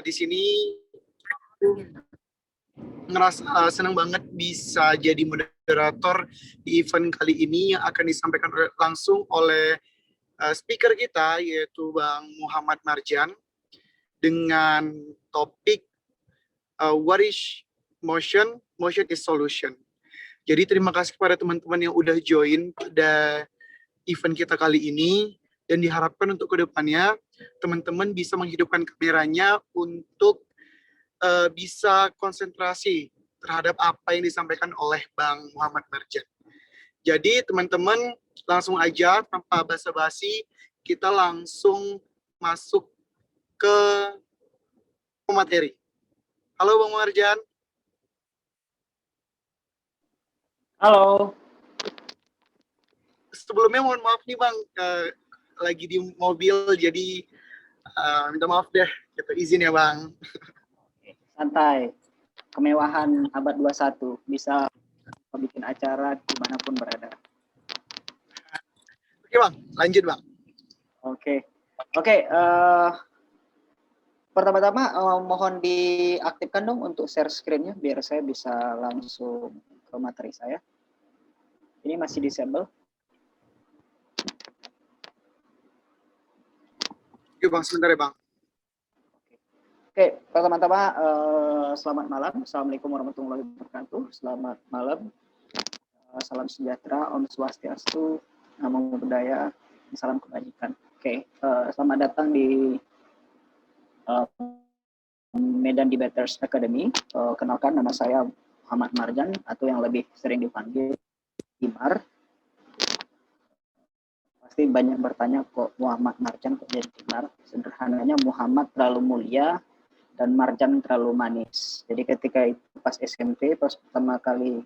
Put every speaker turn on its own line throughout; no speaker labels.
Di sini ngerasa senang banget bisa jadi moderator di event kali ini yang akan disampaikan langsung oleh speaker kita, yaitu Bang Muhammad Marjan, dengan topik What is Motion? Motion is Solution. Jadi terima kasih kepada teman-teman yang udah join pada event kita kali ini, dan diharapkan untuk kedepannya teman-teman bisa menghidupkan kameranya untuk bisa konsentrasi terhadap apa yang disampaikan oleh Bang Muhammad Marjan. Jadi teman-teman langsung aja tanpa basa-basi, kita langsung masuk ke materi. Halo Bang Marjan.
Halo.
Sebelumnya mohon maaf nih Bang, lagi di mobil jadi minta maaf deh, gitu. Izin ya Bang.
Santai, kemewahan abad 21, bisa bikin acara dimanapun berada.
Oke Bang, lanjut Bang.
Oke. Pertama-tama mohon diaktifkan dong untuk share screen-nya biar saya bisa langsung ke materi saya. Ini masih disable.
Oke Bang, sebentar ya Bang.
Oke, pertama-tama selamat malam. Assalamualaikum warahmatullahi wabarakatuh. Selamat malam. Salam sejahtera, Om Swastiastu, Namo Buddhaya, salam kebajikan. Oke, selamat datang di Medan Debaters Academy. Kenalkan, nama saya Muhammad Marjan, atau yang lebih sering dipanggil Dimar. Pasti banyak bertanya, kok Muhammad Marjan kok jadi Dimar? Sederhananya Muhammad terlalu mulia dan Marjan terlalu manis. Jadi ketika itu pas SMP, pas pertama kali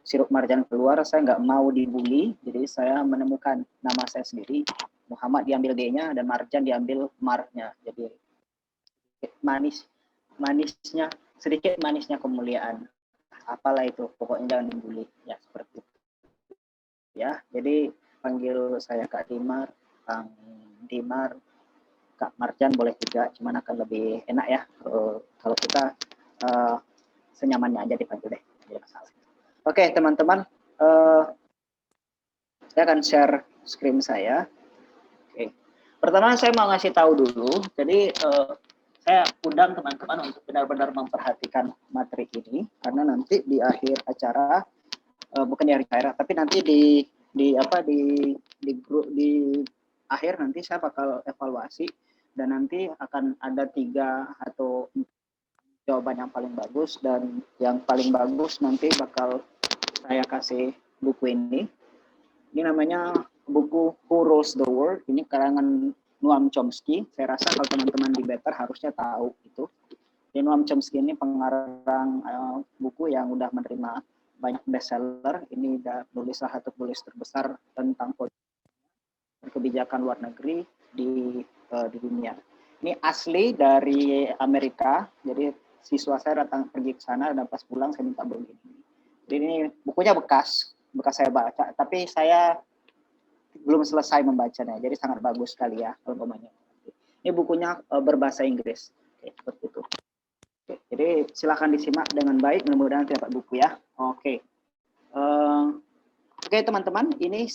sirup Marjan keluar, saya nggak mau dibully, jadi saya menemukan nama saya sendiri. Muhammad diambil D-nya dan Marjan diambil Mar-nya. Jadi sedikit manisnya kemuliaan. Apalah itu, pokoknya jangan dibully. Ya, seperti itu. Ya, jadi panggil saya Kak Dimar, Kang Dimar, Kak Marjan boleh juga, cuman akan lebih enak ya kalau kita senyamannya aja dipanggil deh, tidak masalah. Oke teman-teman, saya akan share screen saya. Oke, pertama saya mau ngasih tahu dulu, jadi saya undang teman-teman untuk benar-benar memperhatikan materi ini, karena nanti di akhir acara, bukan di akhir acara, tapi nanti di akhir nanti saya bakal evaluasi, dan nanti akan ada 3 atau jawaban yang paling bagus, dan yang paling bagus nanti bakal saya kasih buku ini. Ini namanya buku Who Rules the World. Ini karangan Noam Chomsky. Saya rasa kalau teman-teman di Better harusnya tahu itu. Jadi Noam Chomsky ini pengarang buku yang udah menerima banyak bestseller. Ini udah nulis salah satu penulis terbesar tentang kebijakan luar negeri di dunia. Ini asli dari Amerika, jadi siswa saya datang pergi ke sana dan pas pulang saya minta beli ini. Jadi ini bukunya bekas saya baca, tapi saya belum selesai membacanya, jadi sangat bagus sekali ya kalau umpamanya. Ini bukunya berbahasa Inggris, oke, seperti itu. Oke, jadi silakan disimak dengan baik, mudah-mudahan dapat buku ya. Oke, oke teman-teman, ini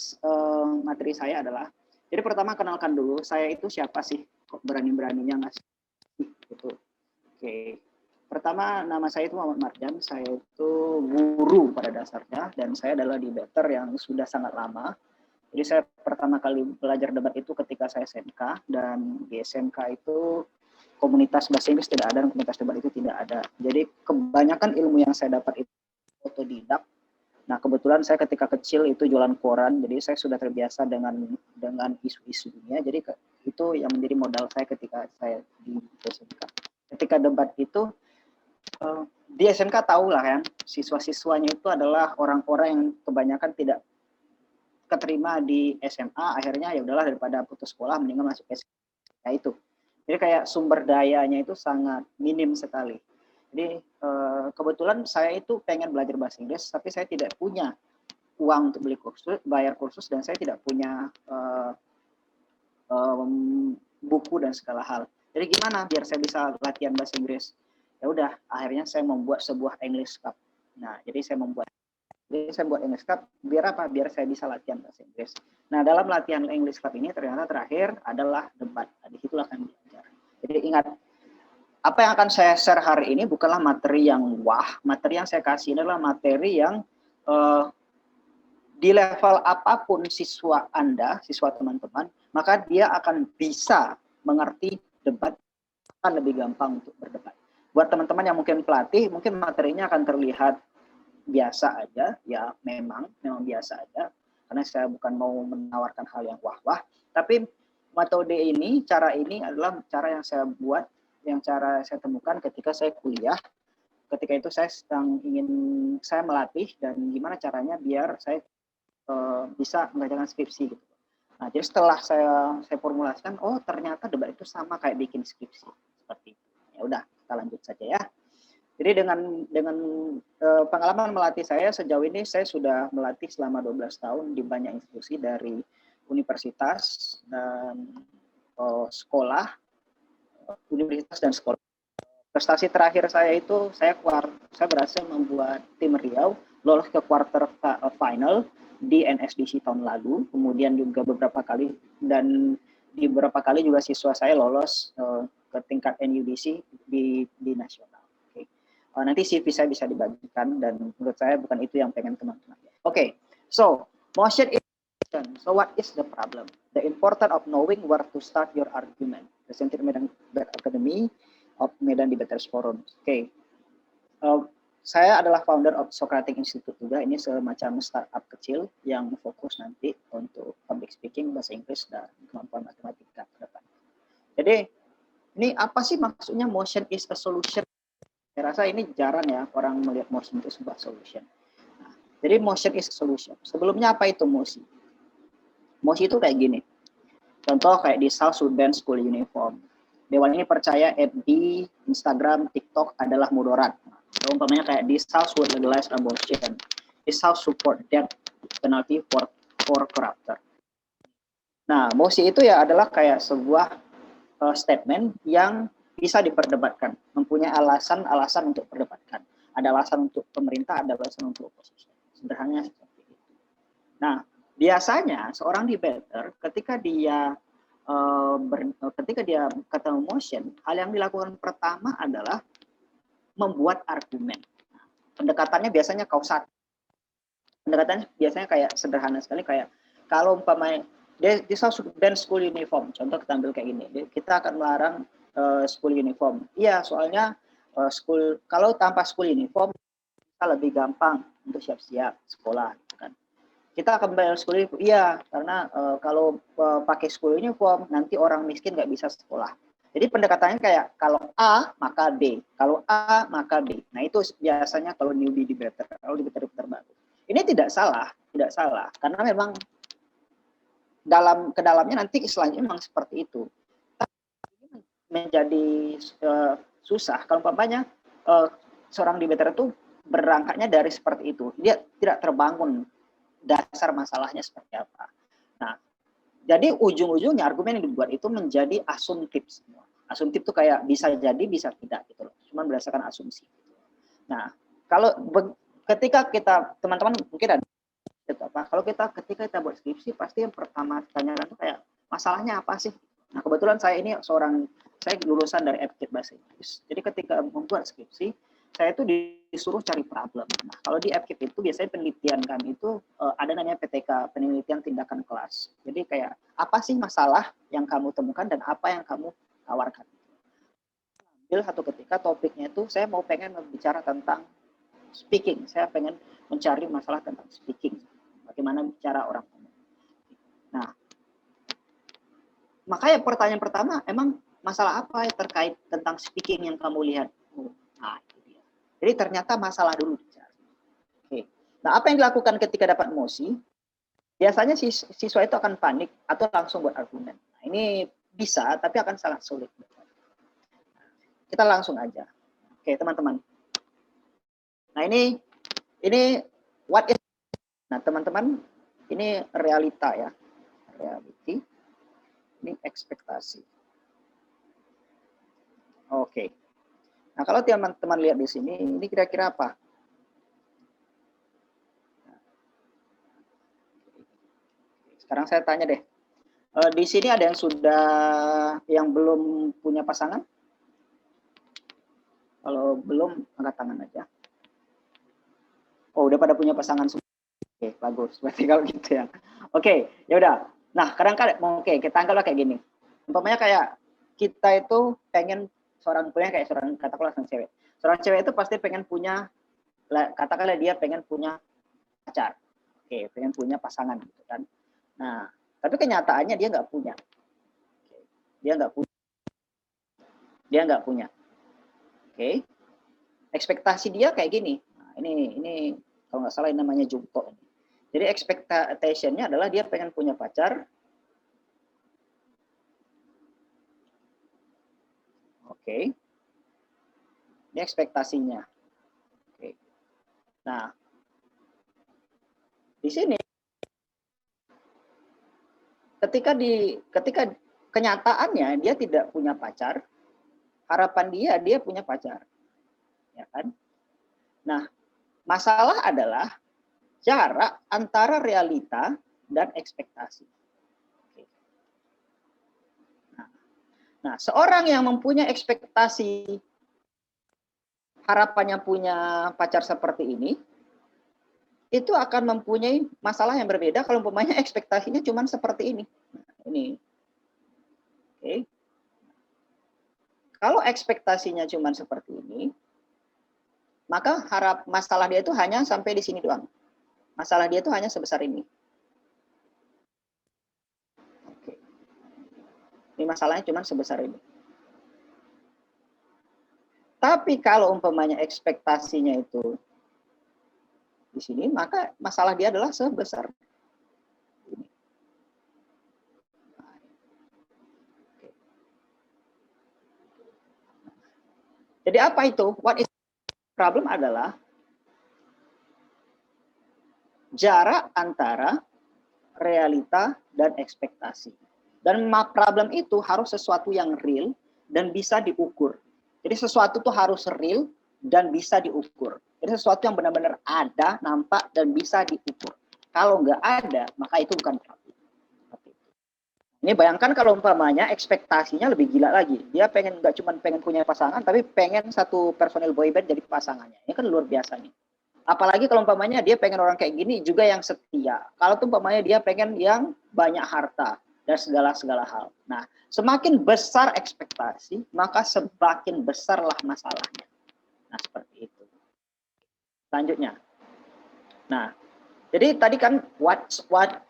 materi saya adalah, jadi pertama kenalkan dulu, saya itu siapa sih, kok berani-beraninya ngasih gitu. Oke, pertama nama saya itu Muhammad Marjan, saya itu guru pada dasarnya, dan saya adalah debater yang sudah sangat lama. Jadi saya pertama kali belajar debat itu ketika saya SMK, dan di SMK itu komunitas bahasa Inggris tidak ada, dan komunitas debat itu tidak ada. Jadi kebanyakan ilmu yang saya dapat itu otodidak. Nah kebetulan saya ketika kecil itu jualan koran, jadi saya sudah terbiasa dengan isu-isu dunia, jadi itu yang menjadi modal saya ketika saya di SMK. Ketika debat itu, di SMK tahu lah kan, siswa-siswanya itu adalah orang-orang yang kebanyakan tidak keterima di SMA, akhirnya ya udahlah daripada putus sekolah mendingan masuk SMA itu. Jadi kayak sumber dayanya itu sangat minim sekali. Jadi kebetulan saya itu pengen belajar bahasa Inggris, tapi saya tidak punya uang untuk beli kursus, bayar kursus, dan saya tidak punya buku dan segala hal. Jadi gimana biar saya bisa latihan bahasa Inggris? Ya udah, akhirnya saya membuat sebuah English Cup. Nah, jadi saya buat English Cup biar apa? Biar saya bisa latihan bahasa Inggris. Nah, dalam latihan English Cup ini ternyata terakhir adalah debat. Nah, disitulah kami belajar. Jadi ingat, apa yang akan saya share hari ini bukanlah materi yang wah. Materi yang saya kasih adalah materi yang di level apapun siswa Anda, siswa teman-teman, maka dia akan bisa mengerti debat, akan lebih gampang untuk berdebat. Buat teman-teman yang mungkin pelatih, mungkin materinya akan terlihat biasa aja, ya memang biasa aja, karena saya bukan mau menawarkan hal yang wah-wah, tapi metode ini, cara ini adalah cara yang saya buat, yang cara saya temukan ketika saya kuliah. Ketika itu saya saya melatih dan gimana caranya biar saya bisa mengerjakan skripsi gitu. Nah, jadi setelah saya formulasikan, oh ternyata debat itu sama kayak bikin skripsi seperti itu. Ya udah, kita lanjut saja ya. Jadi dengan pengalaman melatih saya sejauh ini, saya sudah melatih selama 12 tahun di banyak institusi dari universitas dan sekolah, universitas dan sekolah. Prestasi terakhir saya itu saya berhasil membuat tim Riau lolos ke quarter final di NSDC tahun lalu, kemudian juga beberapa kali dan di beberapa kali juga siswa saya lolos ke tingkat NUDC di nasional. Okay. Nanti CV saya bisa dibagikan dan menurut saya bukan itu yang pengen teman-teman. Okay. So motion is motion. So what is the problem? The importance of knowing where to start your argument. Presented Medan Academy of Medan Debaters Forum. Okay. Saya adalah founder of Socratic Institute juga. Ini semacam startup kecil yang fokus nanti untuk public speaking, bahasa Inggris, dan kemampuan matematika ke depan. Jadi, ini apa sih maksudnya motion is a solution? Saya rasa ini jarang ya orang melihat motion itu sebuah solution. Nah, jadi motion is a solution. Sebelumnya apa itu motion? Motion itu kayak gini. Contoh kayak di South Sudan School Uniform. Dewan ini percaya di Instagram, TikTok adalah mudarat. Umpamanya kayak this house would legalize abortion. This house support death penalty for corruptor. Nah, mosi itu ya adalah kayak sebuah statement yang bisa diperdebatkan, mempunyai alasan untuk perdebatkan. Ada alasan untuk pemerintah, ada alasan untuk oposisi. Sederhananya seperti itu. Nah, biasanya seorang debater ketika dia ketemu motion, hal yang dilakukan pertama adalah membuat argumen. Pendekatannya biasanya kausatif. Pendekatannya biasanya kayak sederhana sekali, kayak kalau umpamanya di Sudan School Uniform, contoh kita ambil kayak gini, kita akan melarang school uniform. Iya, soalnya kalau tanpa school uniform kita lebih gampang untuk siap-siap sekolah, kan. Kita akan bayar school uniform, iya, karena kalau pakai school uniform nanti orang miskin nggak bisa sekolah. Jadi pendekatannya kayak kalau A maka B, kalau A maka B. Nah itu biasanya kalau newbie debater, kalau debater baru. Ini tidak salah, karena memang kedalamnya nanti selanjutnya memang seperti itu. Tapi menjadi susah kalau umpamanya seorang debater itu berangkatnya dari seperti itu, dia tidak terbangun dasar masalahnya seperti apa. Nah, jadi ujung-ujungnya argumen yang dibuat itu menjadi asumtif semua. Asumtif itu kayak bisa jadi, bisa tidak gitu loh. Cuma berdasarkan asumsi. Nah, kalau ketika kita teman-teman mungkin ada apa? Kalau ketika kita buat skripsi pasti yang pertama tanyakan itu kayak masalahnya apa sih? Nah, kebetulan saya lulusan dari FKIP Bahasa Inggris. Jadi ketika membuat skripsi, saya itu disuruh cari problem. Nah, kalau di FKIP itu biasanya penelitian kami itu ada namanya PTK, penelitian tindakan kelas. Jadi kayak apa sih masalah yang kamu temukan dan apa yang kamu tawarkan. Ambil satu ketika topiknya itu saya pengen berbicara tentang speaking. Saya pengen mencari masalah tentang speaking. Bagaimana bicara orang umum. Nah, makanya pertanyaan pertama, emang masalah apa yang terkait tentang speaking yang kamu lihat? Nah, jadi ternyata masalah dulu dicari. Oke. Nah, apa yang dilakukan ketika dapat mosi? Biasanya siswa itu akan panik atau langsung buat argumen. Nah, ini bisa, tapi akan sangat sulit. Kita langsung aja. Oke, teman-teman. Nah, ini what is. Nah, teman-teman, ini realita ya. Reality. Ini ekspektasi. Oke. Nah, kalau teman-teman lihat di sini, ini kira-kira apa? Sekarang saya tanya deh, di sini ada yang belum punya pasangan? Kalau belum, angkat tangan aja. Oh, udah pada punya pasangan semua. Oke, bagus. Berarti kalau gitu ya. Oke, ya udah. Nah, kadang-kadang kita anggaplah kayak gini. Umpamanya kayak kita itu pengen katakanlah seorang cewek. Seorang cewek itu pasti pengen punya, katakanlah dia pengen punya pacar. Oke, pengen punya pasangan gitu kan. Nah, tapi kenyataannya dia nggak punya. Dia nggak punya. Dia nggak punya. Oke. Ekspektasi dia kayak gini. Nah, ini kalau nggak salah ini namanya jungto. Jadi expectation-nya adalah dia pengen punya pacar. Oke. Ini ekspektasinya. Oke. Nah, di sini ketika kenyataannya dia tidak punya pacar, harapan dia punya pacar. Ya kan? Nah, masalah adalah jarak antara realita dan ekspektasi. Nah, seorang yang mempunyai ekspektasi harapannya punya pacar seperti ini, itu akan mempunyai masalah yang berbeda kalau umpamanya ekspektasinya cuma seperti ini. Nah, ini. Oke. Kalau ekspektasinya cuma seperti ini, maka masalah dia itu hanya sampai di sini doang. Masalah dia itu hanya sebesar ini. Oke. Ini masalahnya cuma sebesar ini. Tapi kalau umpamanya ekspektasinya itu di sini, maka masalah dia adalah sebesar ini. Jadi apa itu? What is problem adalah jarak antara realita dan ekspektasi. Dan problem itu harus sesuatu yang real dan bisa diukur. Jadi sesuatu itu harus real dan bisa diukur. Jadi sesuatu yang benar-benar ada, nampak, dan bisa diukur. Kalau nggak ada, maka itu bukan problem. Ini bayangkan kalau umpamanya ekspektasinya lebih gila lagi. Dia nggak cuma pengen punya pasangan, tapi pengen satu personil boyband jadi pasangannya. Ini kan luar biasa nih. Apalagi kalau umpamanya dia pengen orang kayak gini juga yang setia. Kalau tuh umpamanya dia pengen yang banyak harta dan segala hal. Nah, semakin besar ekspektasi, maka semakin besarlah masalahnya. Nah, seperti itu. Selanjutnya. Nah, jadi tadi kan what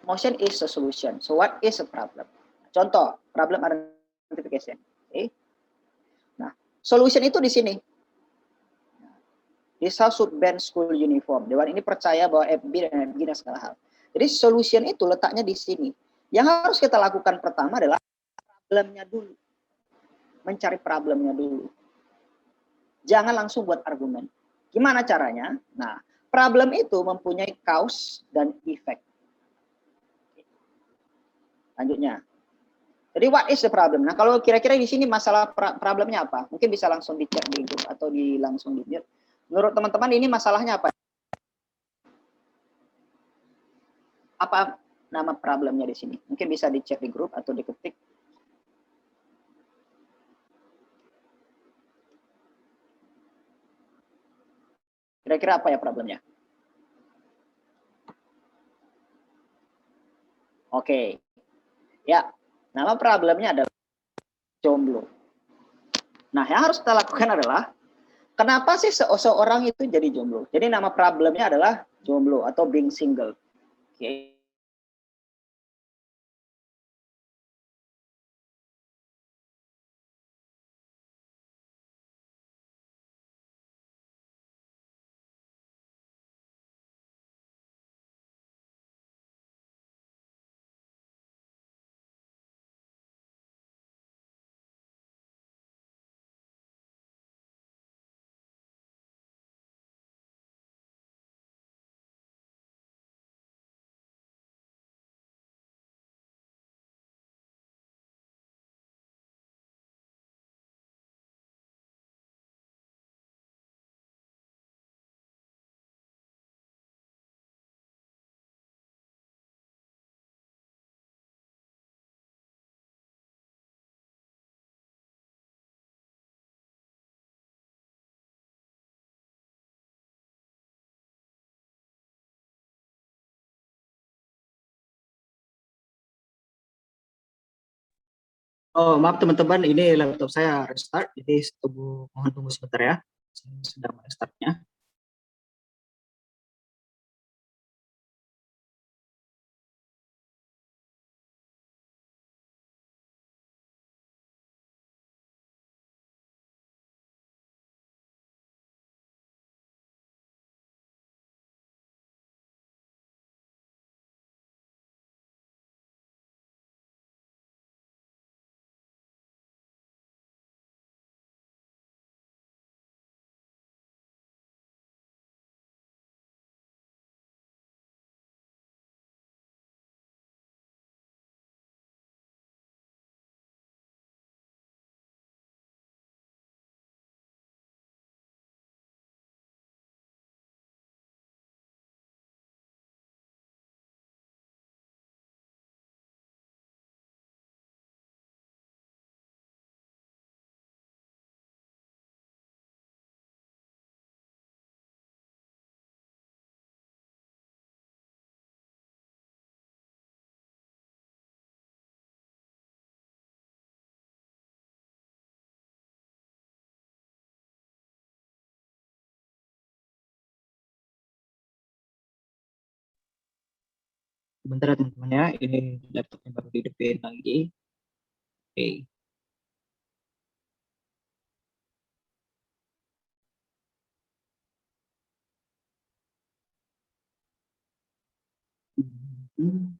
motion is a solution. So what is a problem? Contoh, problem identification. Okay. Nah, solution itu di sini. Lisa should ban school uniform. Dewan ini percaya bahwa FB dan FG dan segala hal. Jadi solution itu letaknya di sini. Yang harus kita lakukan pertama adalah problemnya dulu. Mencari problemnya dulu. Jangan langsung buat argumen. Gimana caranya? Nah, problem itu mempunyai cause dan effect. Lanjutnya. Jadi what is the problem? Nah, kalau kira-kira di sini masalah problemnya apa? Mungkin bisa langsung dicek di grup atau langsung di mute. Menurut teman-teman ini masalahnya apa? Apa nama problemnya di sini? Mungkin bisa dicek di grup atau diketik. Kira-kira apa ya problemnya? Oke. Ya, nama problemnya adalah jomblo. Nah, yang harus kita lakukan adalah kenapa sih seseorang itu jadi jomblo? Jadi nama problemnya adalah jomblo atau being single. Oke. Oh, maaf teman-teman, ini laptop saya restart, jadi mohon tunggu sebentar ya. Saya sedang restartnya. Sebentar ya teman-teman ya, ini laptopnya baru dihidupin lagi. Oke. Hmm.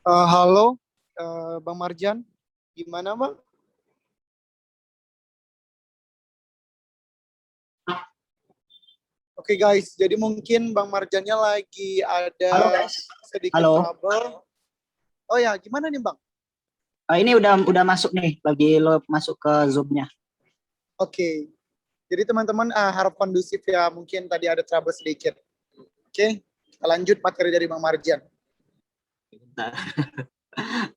Halo, Bang Marjan, gimana Bang? Oke guys, jadi mungkin Bang Marjannya lagi
Halo
ada
guys.
sedikit
Halo.
trouble. Oh ya, gimana nih Bang?
Ini udah masuk nih, lagi lo masuk ke Zoom-nya.
Oke, jadi teman-teman harap kondusif ya, mungkin tadi ada trouble sedikit. Oke, kita lanjut materi dari Bang Marjan.
Bentar.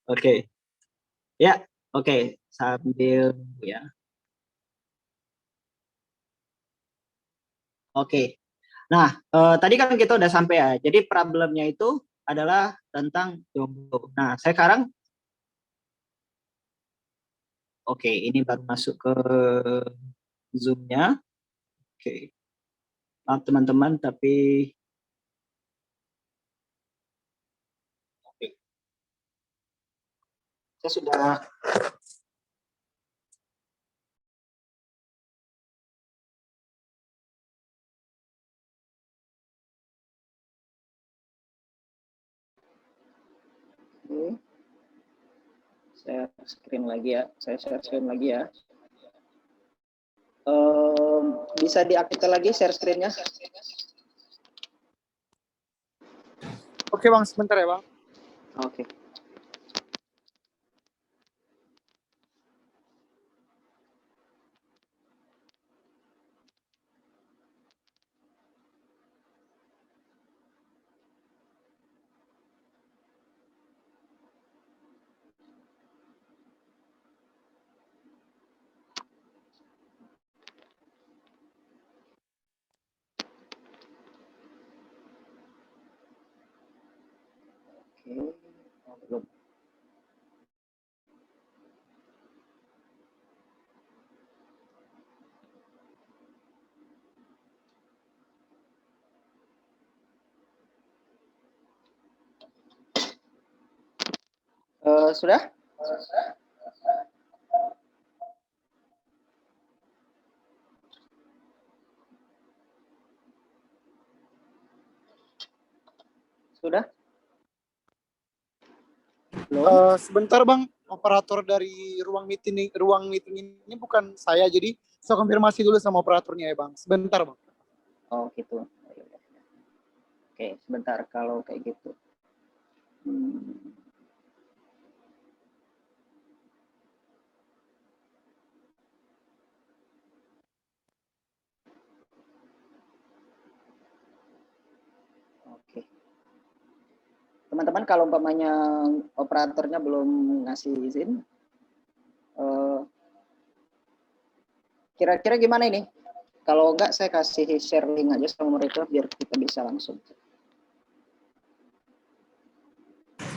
Oke. Ya, oke. Sambil nunggu ya. Oke. Nah, tadi kan kita udah sampai ya. Jadi problemnya itu adalah tentang jomblo. Nah, sekarang oke, ini baru masuk ke Zoom-nya. Oke. Maaf teman-teman, tapi oke. Saya sudah oke. Share screen lagi ya. Saya share screen lagi ya. Bisa diaktifkan lagi share screen-nya?
Oke Bang, sebentar ya Bang.
Oke. Oke. Oh, belum. Sudah? Sudah?
Sebentar Bang, operator dari ruang meeting ini bukan saya, jadi saya konfirmasi dulu sama operatornya ya Bang. Sebentar Bang.
Oh gitu. Oke, sebentar kalau kayak gitu. Oke. Teman-teman kalau umpamanya operatornya belum ngasih izin, kira-kira gimana ini? Kalau enggak saya kasih share link aja sama mereka biar kita bisa langsung.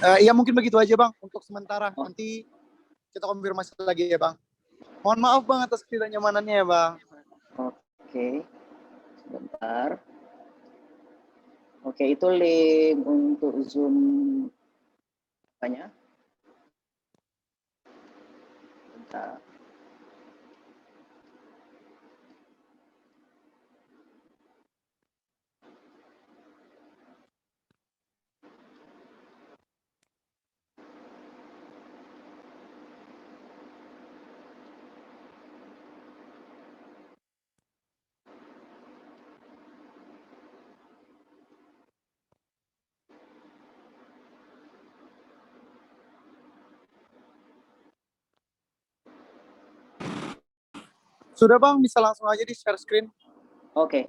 Iya mungkin begitu aja Bang untuk sementara. Nanti kita konfirmasi lagi ya Bang. Mohon maaf Bang atas ketidaknyamanannya ya Bang.
Oke, sebentar. Oke, itu link untuk Zoom apanya? Bentar.
Sudah Bang, bisa langsung aja di share screen.
Oke.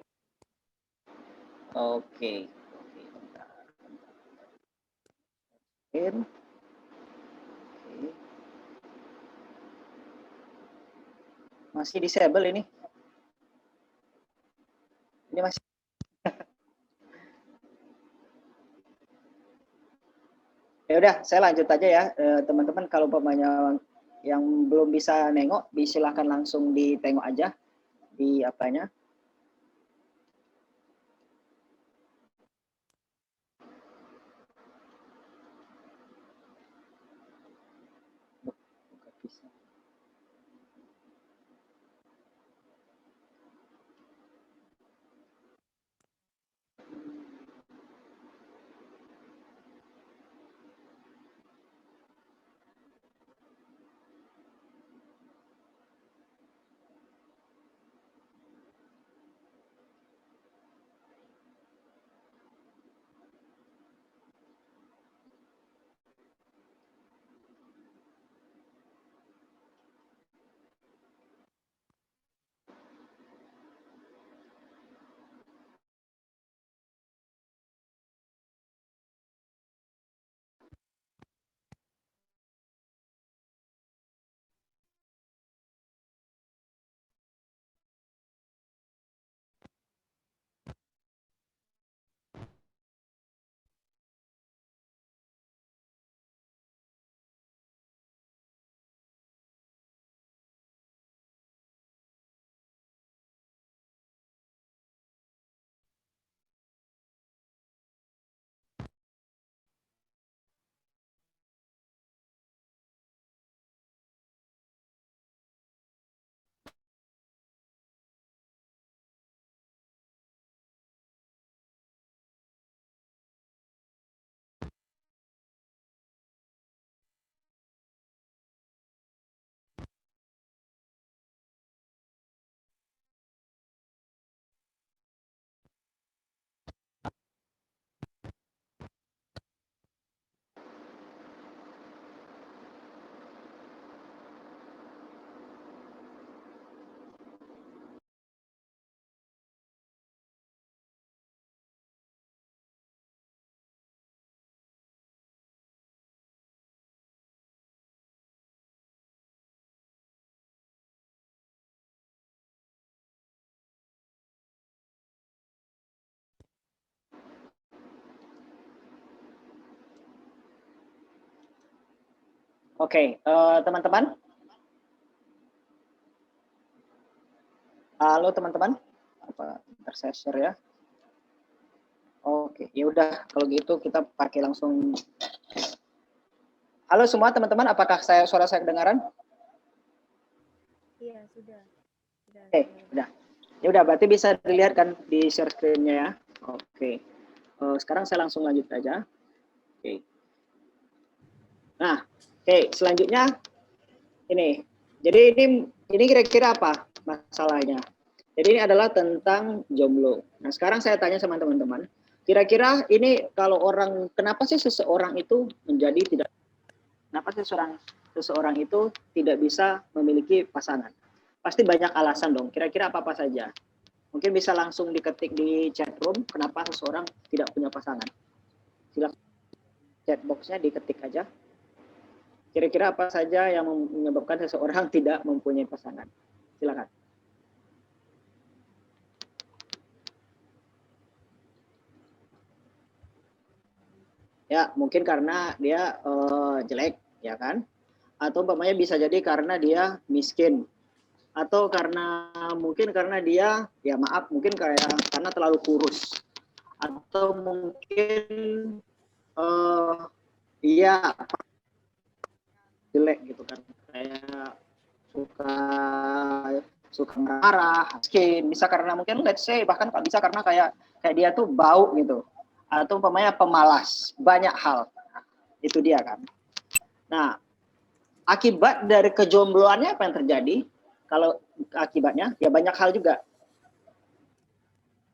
Oke. Bentar. Oke. Masih disable ini. Ini masih. Ya udah, saya lanjut aja ya, teman-teman. Kalau umpamanya yang belum bisa nengok, silakan langsung ditengok aja di apanya. Oke, teman-teman. Halo teman-teman. Apa ntar saya share ya? Oke, ya udah kalau gitu kita pakai langsung Halo semua teman-teman, apakah suara saya kedengaran?
Iya, sudah.
Oke, udah. Ya udah, berarti bisa dilihat kan di share screen-nya ya. Oke. Sekarang saya langsung lanjut aja. Oke. Nah, oke, selanjutnya ini. Jadi ini kira-kira apa masalahnya? Jadi ini adalah tentang jomblo. Nah, sekarang saya tanya sama teman-teman, kira-kira ini kalau kenapa sih seseorang itu kenapa seseorang itu tidak bisa memiliki pasangan? Pasti banyak alasan dong. Kira-kira apa-apa saja? Mungkin bisa langsung diketik di chat room, kenapa seseorang tidak punya pasangan. Silakan chat box-nya diketik aja. Kira-kira apa saja yang menyebabkan seseorang tidak mempunyai pasangan? Silakan. Ya, mungkin karena dia jelek, ya kan? Atau umpamanya bisa jadi karena dia miskin. Atau mungkin karena dia, ya maaf, mungkin karena terlalu kurus. Atau mungkin dia jelek gitu kan. Kayak suka marah, miskin, bisa karena mungkin let's say bahkan bisa karena kayak dia tuh bau gitu, atau umpamanya pemalas, banyak hal. Itu dia kan. Nah, akibat dari kejombloannya apa yang terjadi? Kalau akibatnya ya banyak hal juga.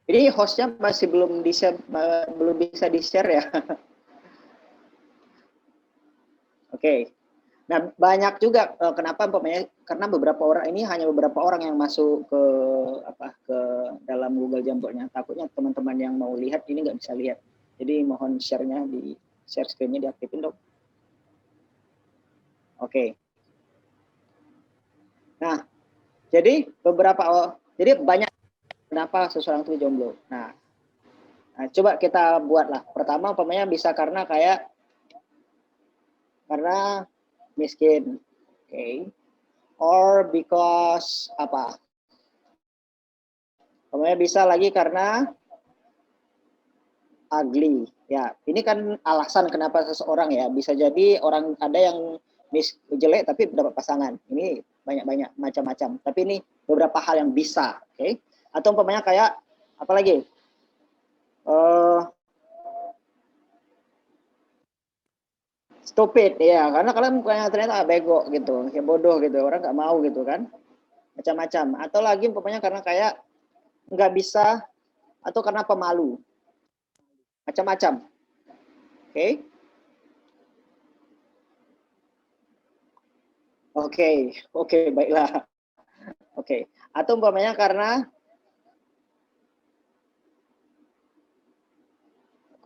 Ini hostnya masih belum bisa di-share ya. Oke. Nah, banyak juga kenapa umpamanya karena hanya beberapa orang yang masuk ke dalam Google Jamboardnya. Takutnya teman-teman yang mau lihat ini nggak bisa lihat. Jadi mohon share-nya di share screen-nya diaktifin dong. Oke. Nah, jadi banyak kenapa seseorang itu jomblo. Nah, coba kita buatlah. Pertama umpamanya bisa karena miskin. Okay. Or because apa? Umpamanya bisa lagi karena ugly. Ya, ini kan alasan kenapa seseorang ya. Bisa jadi ada yang jelek tapi dapat pasangan. Ini banyak macam-macam. Tapi ini beberapa hal yang bisa, oke? Okay? Atau umpamanya kayak apa lagi? Stupid ya, karena kalian ternyata bego gitu, kayak bodoh gitu, orang nggak mau gitu kan, macam-macam. Atau lagi umpamanya karena kayak nggak bisa atau karena pemalu, macam-macam. Oke? Oke, baiklah. Oke. Atau umpamanya karena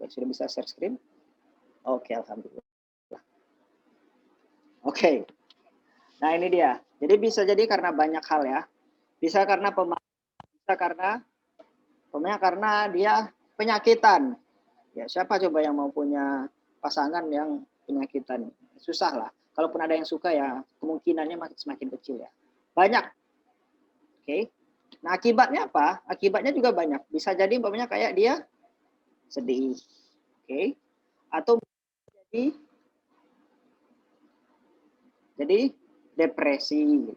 sudah bisa share screen. Oke, alhamdulillah. Oke. Nah, ini dia. Jadi bisa jadi karena banyak hal ya. Bisa karena karena dia penyakitan. Ya, siapa coba yang mau punya pasangan yang penyakitan? Susah lah. Kalaupun ada yang suka ya kemungkinannya semakin kecil ya. Banyak. Oke. Nah, akibatnya apa? Akibatnya juga banyak. Bisa jadi umpamanya kayak dia sedih. Oke. Atau jadi depresi.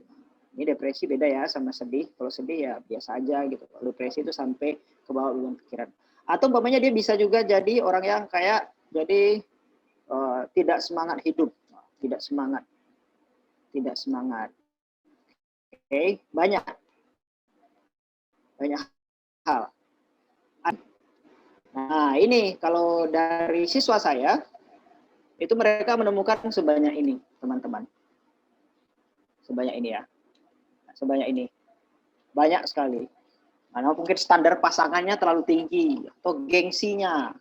Ini depresi beda ya sama sedih. Kalau sedih ya biasa aja gitu. Kalau depresi itu sampai ke bawah ujung pikiran. Atau umpamanya dia bisa juga jadi orang yang kayak jadi tidak semangat hidup, tidak semangat. Oke, banyak hal. Nah, ini kalau dari siswa saya itu mereka menemukan sebanyak ini, teman-teman. Sebanyak ini ya. Sebanyak ini. Banyak sekali. Karena mungkin standar pasangannya terlalu tinggi atau gengsinya.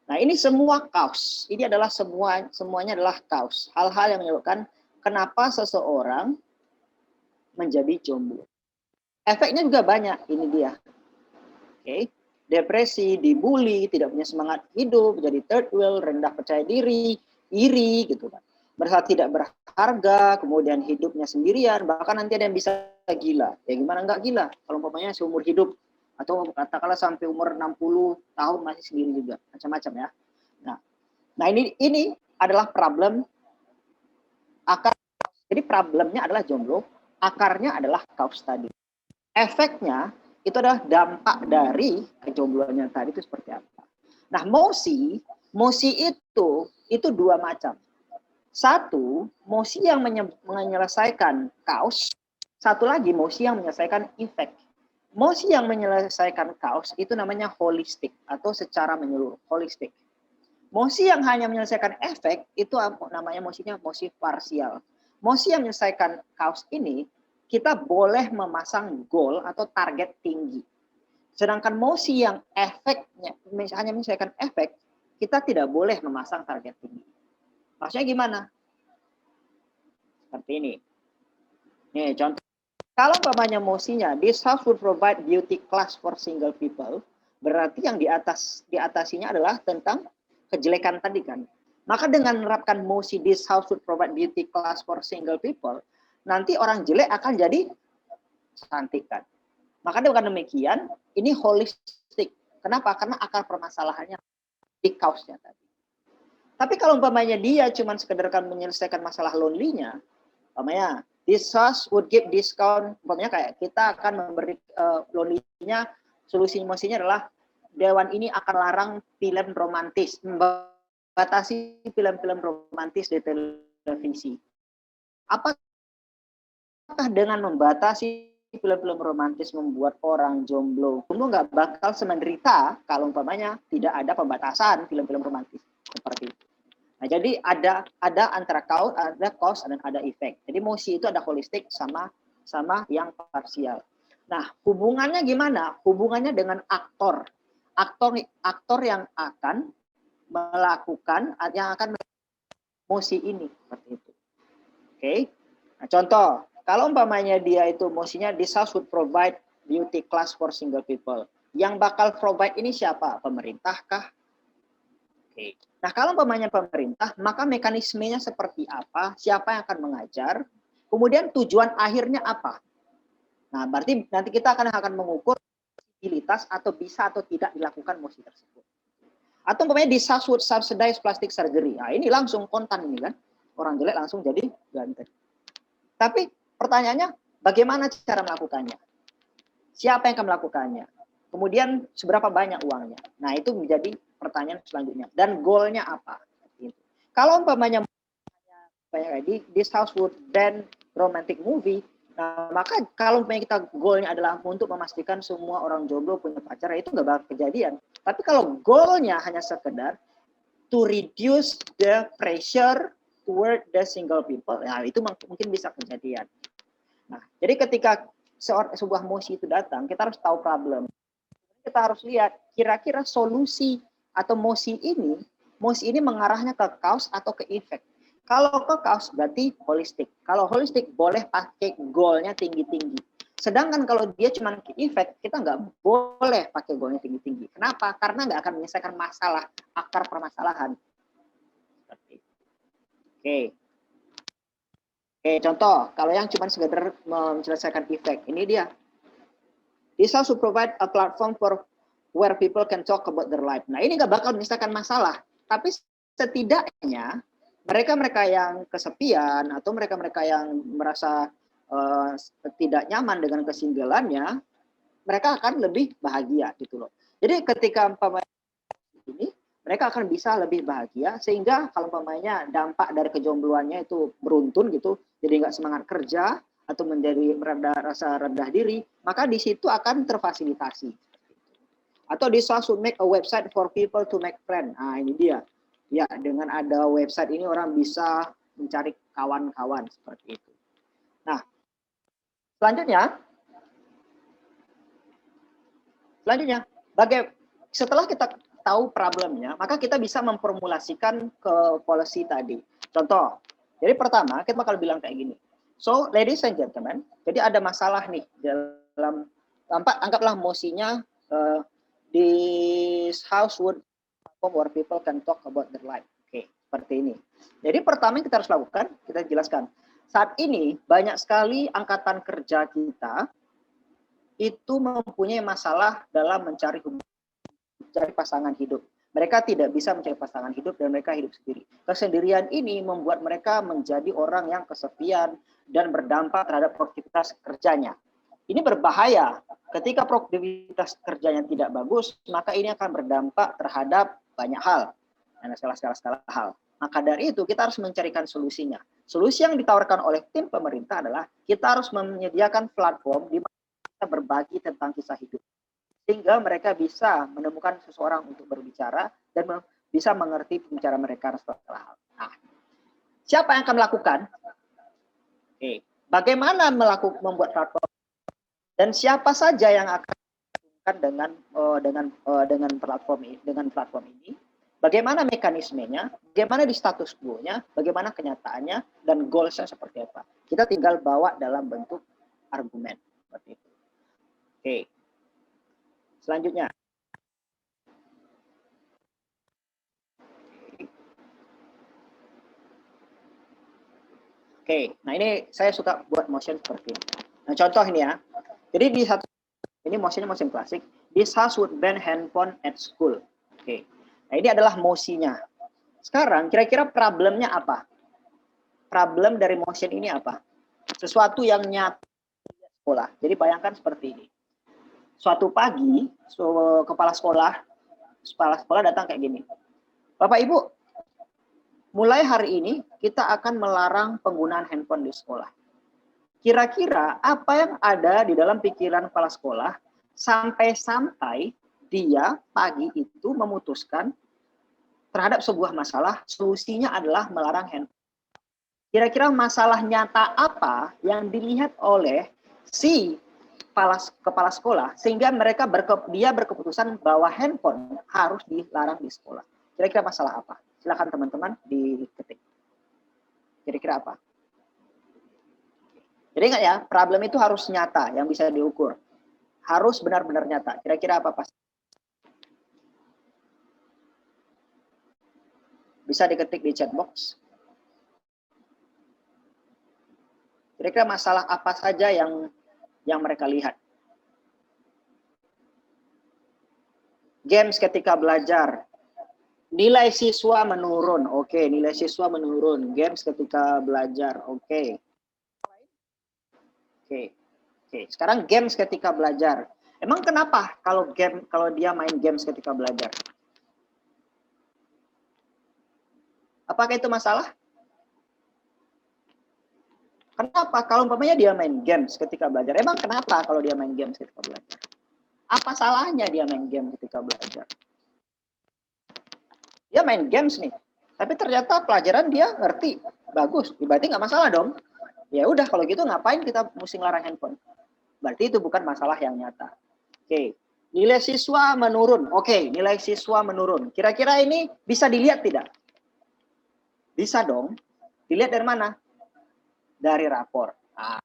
Nah, ini semua kaos. Ini adalah semuanya adalah kaos. Hal-hal yang menyebabkan kenapa seseorang menjadi jomblo. Efeknya juga banyak, ini dia. Oke. Depresi, dibully, tidak punya semangat hidup, jadi third wheel, rendah percaya diri, iri gitu kan. Merasa tidak berharga, kemudian hidupnya sendirian, bahkan nanti ada yang bisa gila. Ya gimana enggak gila? Kalau umpamanya seumur hidup atau katakanlah sampai umur 60 tahun masih sendiri juga, macam-macam ya. Nah, ini adalah problem Jadi problemnya adalah jomblo, akarnya adalah kaos tadi. Efeknya itu adalah dampak dari kejombloannya tadi itu seperti apa. Nah, mosi itu dua macam. Satu, mosi yang menyelesaikan kaos, satu lagi mosi yang menyelesaikan efek. Mosi yang menyelesaikan kaos itu namanya holistik atau secara menyeluruh, holistik. Mosi yang hanya menyelesaikan efek itu namanya mosi parsial. Mosi yang menyelesaikan kaos ini kita boleh memasang goal atau target tinggi. Sedangkan mosi yang efeknya hanya menyelesaikan efek, kita tidak boleh memasang target tinggi. Maksudnya gimana? Seperti ini. Nih contoh. Kalau umpamanya mosinya, this house would provide beauty class for single people, berarti yang diatasinya adalah tentang kejelekan tadi kan. Maka dengan menerapkan mosi this house would provide beauty class for single people, nanti orang jelek akan jadi cantik kan. Maka dengan demikian, ini holistik. Kenapa? Karena akar permasalahannya di kaosnya tadi. Tapi kalau umpamanya dia cuma sekedar kan menyelesaikan masalah lonely-nya, umpamanya this house would give discount, umpamanya kayak kita akan memberi lonely-nya, solusi emosinya adalah dewan ini akan larang film romantis, membatasi film-film romantis di televisi. Apakah dengan membatasi film-film romantis membuat orang jomblo nggak bakal semenderita kalau umpamanya tidak ada pembatasan film-film romantis seperti itu. Nah, jadi ada antara cause dan ada efek. Jadi mosi itu ada holistik sama yang parsial. Nah, hubungannya gimana? Hubungannya dengan aktor yang akan melakukan mosi ini seperti itu. Oke. Nah, contoh, kalau umpamanya dia itu mosinya this house would provide beauty class for single people. Yang bakal provide ini siapa? Pemerintah kah? Oke. Nah, kalau umpamanya pemerintah, maka mekanismenya seperti apa? Siapa yang akan mengajar? Kemudian tujuan akhirnya apa? Nah, berarti nanti kita akan mengukur posibilitas atau bisa atau tidak dilakukan mosi tersebut. Atau umpamanya this house would subsidize plastic surgery. Nah, ini langsung kontan ini kan. Orang jelek langsung jadi ganteng. Tapi pertanyaannya, bagaimana cara melakukannya? Siapa yang akan melakukannya? Kemudian seberapa banyak uangnya? Nah, itu menjadi pertanyaan selanjutnya. Dan goalnya apa? Kalau umpamanya this house would ban romantic movie, nah, maka kalau umpamanya kita goalnya adalah untuk memastikan semua orang jomblo punya pacar, itu nggak bakal kejadian. Tapi kalau goalnya hanya sekedar to reduce the pressure toward the single people, nah itu mungkin bisa kejadian. Nah, jadi ketika sebuah mosi itu datang, kita harus tahu problem. Kita harus lihat kira-kira solusi atau mosi ini mengarahnya ke cause atau ke efek. Kalau ke cause berarti holistik. Kalau holistik boleh pakai goalnya tinggi-tinggi. Sedangkan kalau dia cuma ke efek, kita nggak boleh pakai goalnya tinggi-tinggi. Kenapa? Karena nggak akan menyelesaikan masalah, akar permasalahan. Oke. Contoh, kalau yang cuma sekedar menyelesaikan efek, ini dia. This also provide a platform for where people can talk about their life. Nah, ini nggak bakal menyelesaikan masalah, tapi setidaknya mereka yang kesepian atau mereka yang merasa tidak nyaman dengan kesinggelannya, mereka akan lebih bahagia gitu loh. Jadi ketika ini mereka akan bisa lebih bahagia, sehingga kalau umpamanya dampak dari kejombloannya itu beruntun gitu, jadi nggak semangat kerja atau menjadi rasa rendah diri, maka di situ akan terfasilitasi. Atau this house would make a website for people to make friend. Nah, ini dia. Ya, dengan ada website ini orang bisa mencari kawan-kawan seperti itu. Nah, selanjutnya setelah kita tahu problemnya, maka kita bisa memformulasikan ke policy tadi. Contoh, jadi pertama kita bakal bilang kayak gini. So, ladies and gentlemen, jadi ada masalah nih dalam anggaplah mosinya this house would where people can talk about their life. Oke, seperti ini. Jadi pertama yang kita harus lakukan, kita jelaskan. Saat ini banyak sekali angkatan kerja kita itu mempunyai masalah dalam mencari pasangan hidup. Mereka tidak bisa mencari pasangan hidup dan mereka hidup sendiri. Kesendirian ini membuat mereka menjadi orang yang kesepian dan berdampak terhadap produktivitas kerjanya. Ini berbahaya. Ketika produktivitas kerjanya tidak bagus, maka ini akan berdampak terhadap banyak hal. Dan segala hal. Maka dari itu kita harus mencarikan solusinya. Solusi yang ditawarkan oleh tim pemerintah adalah kita harus menyediakan platform di mana kita berbagi tentang kisah hidup. Sehingga mereka bisa menemukan seseorang untuk berbicara dan bisa mengerti bicara mereka setelah hal. Nah, siapa yang akan melakukan? Oke, bagaimana membuat platform dan siapa saja yang akan melakukan dengan platform ini? Bagaimana mekanismenya? Bagaimana di status quo-nya? Bagaimana kenyataannya? Dan goals-nya seperti apa? Kita tinggal bawa dalam bentuk argumen seperti itu. Oke. Selanjutnya. Oke, nah ini saya suka buat motion seperti ini. Nah, contoh ini ya. Jadi di satu ini motionnya motion klasik. This house would ban handphone at school. Oke. Nah, ini adalah motionnya. Sekarang kira-kira problemnya apa? Problem dari motion ini apa? Sesuatu yang nyata di sekolah. Jadi bayangkan seperti ini. Suatu pagi, kepala sekolah datang kayak gini. Bapak Ibu, mulai hari ini kita akan melarang penggunaan handphone di sekolah. Kira-kira apa yang ada di dalam pikiran kepala sekolah sampai dia pagi itu memutuskan terhadap sebuah masalah, solusinya adalah melarang handphone. Kira-kira masalah nyata apa yang dilihat oleh si kepala sekolah sehingga dia berkeputusan bahwa handphone harus dilarang di sekolah. Kira-kira masalah apa? Silakan teman-teman diketik. Kira-kira apa? Jadi ingat ya, problem itu harus nyata, yang bisa diukur. Harus benar-benar nyata. Kira-kira apa pas? Bisa diketik di chat box. Kira-kira masalah apa saja yang mereka lihat? Games ketika belajar. Nilai siswa menurun. Oke, nilai siswa menurun. Games ketika belajar. Oke. Oke. Sekarang games ketika belajar. Emang kenapa kalau dia main games ketika belajar? Apakah itu masalah? Kenapa kalau umpamanya dia main games ketika belajar? Emang kenapa kalau dia main games ketika belajar? Apa salahnya dia main game ketika belajar? Dia main games nih, tapi ternyata pelajaran dia ngerti, bagus. Berarti nggak masalah dong. Ya udah kalau gitu ngapain kita mesti ngelarang handphone? Berarti itu bukan masalah yang nyata. Oke, nilai siswa menurun. Oke, nilai siswa menurun. Kira-kira ini bisa dilihat tidak? Bisa dong. Dilihat dari mana? Dari rapor. Nah,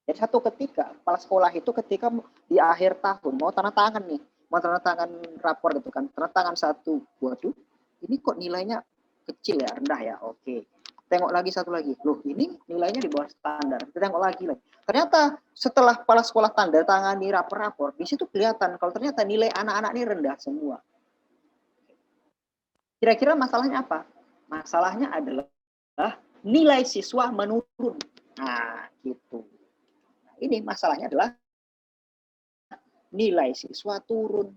jadi satu ketika kepala sekolah itu ketika di akhir tahun mau tanda tangan nih, mau tanda tangan rapor gitu kan, tanda tangan satu, waduh, ini kok nilainya kecil ya, rendah ya, oke. Tengok lagi satu lagi, loh ini nilainya di bawah standar. Kita tengok lagi. Ternyata setelah kepala sekolah tanda tangani rapor-rapor, di situ kelihatan kalau ternyata nilai anak-anak ini rendah semua. Kira-kira masalahnya apa? Masalahnya adalah nilai siswa menurun. Nah, gitu. Nah, ini masalahnya adalah nilai siswa turun.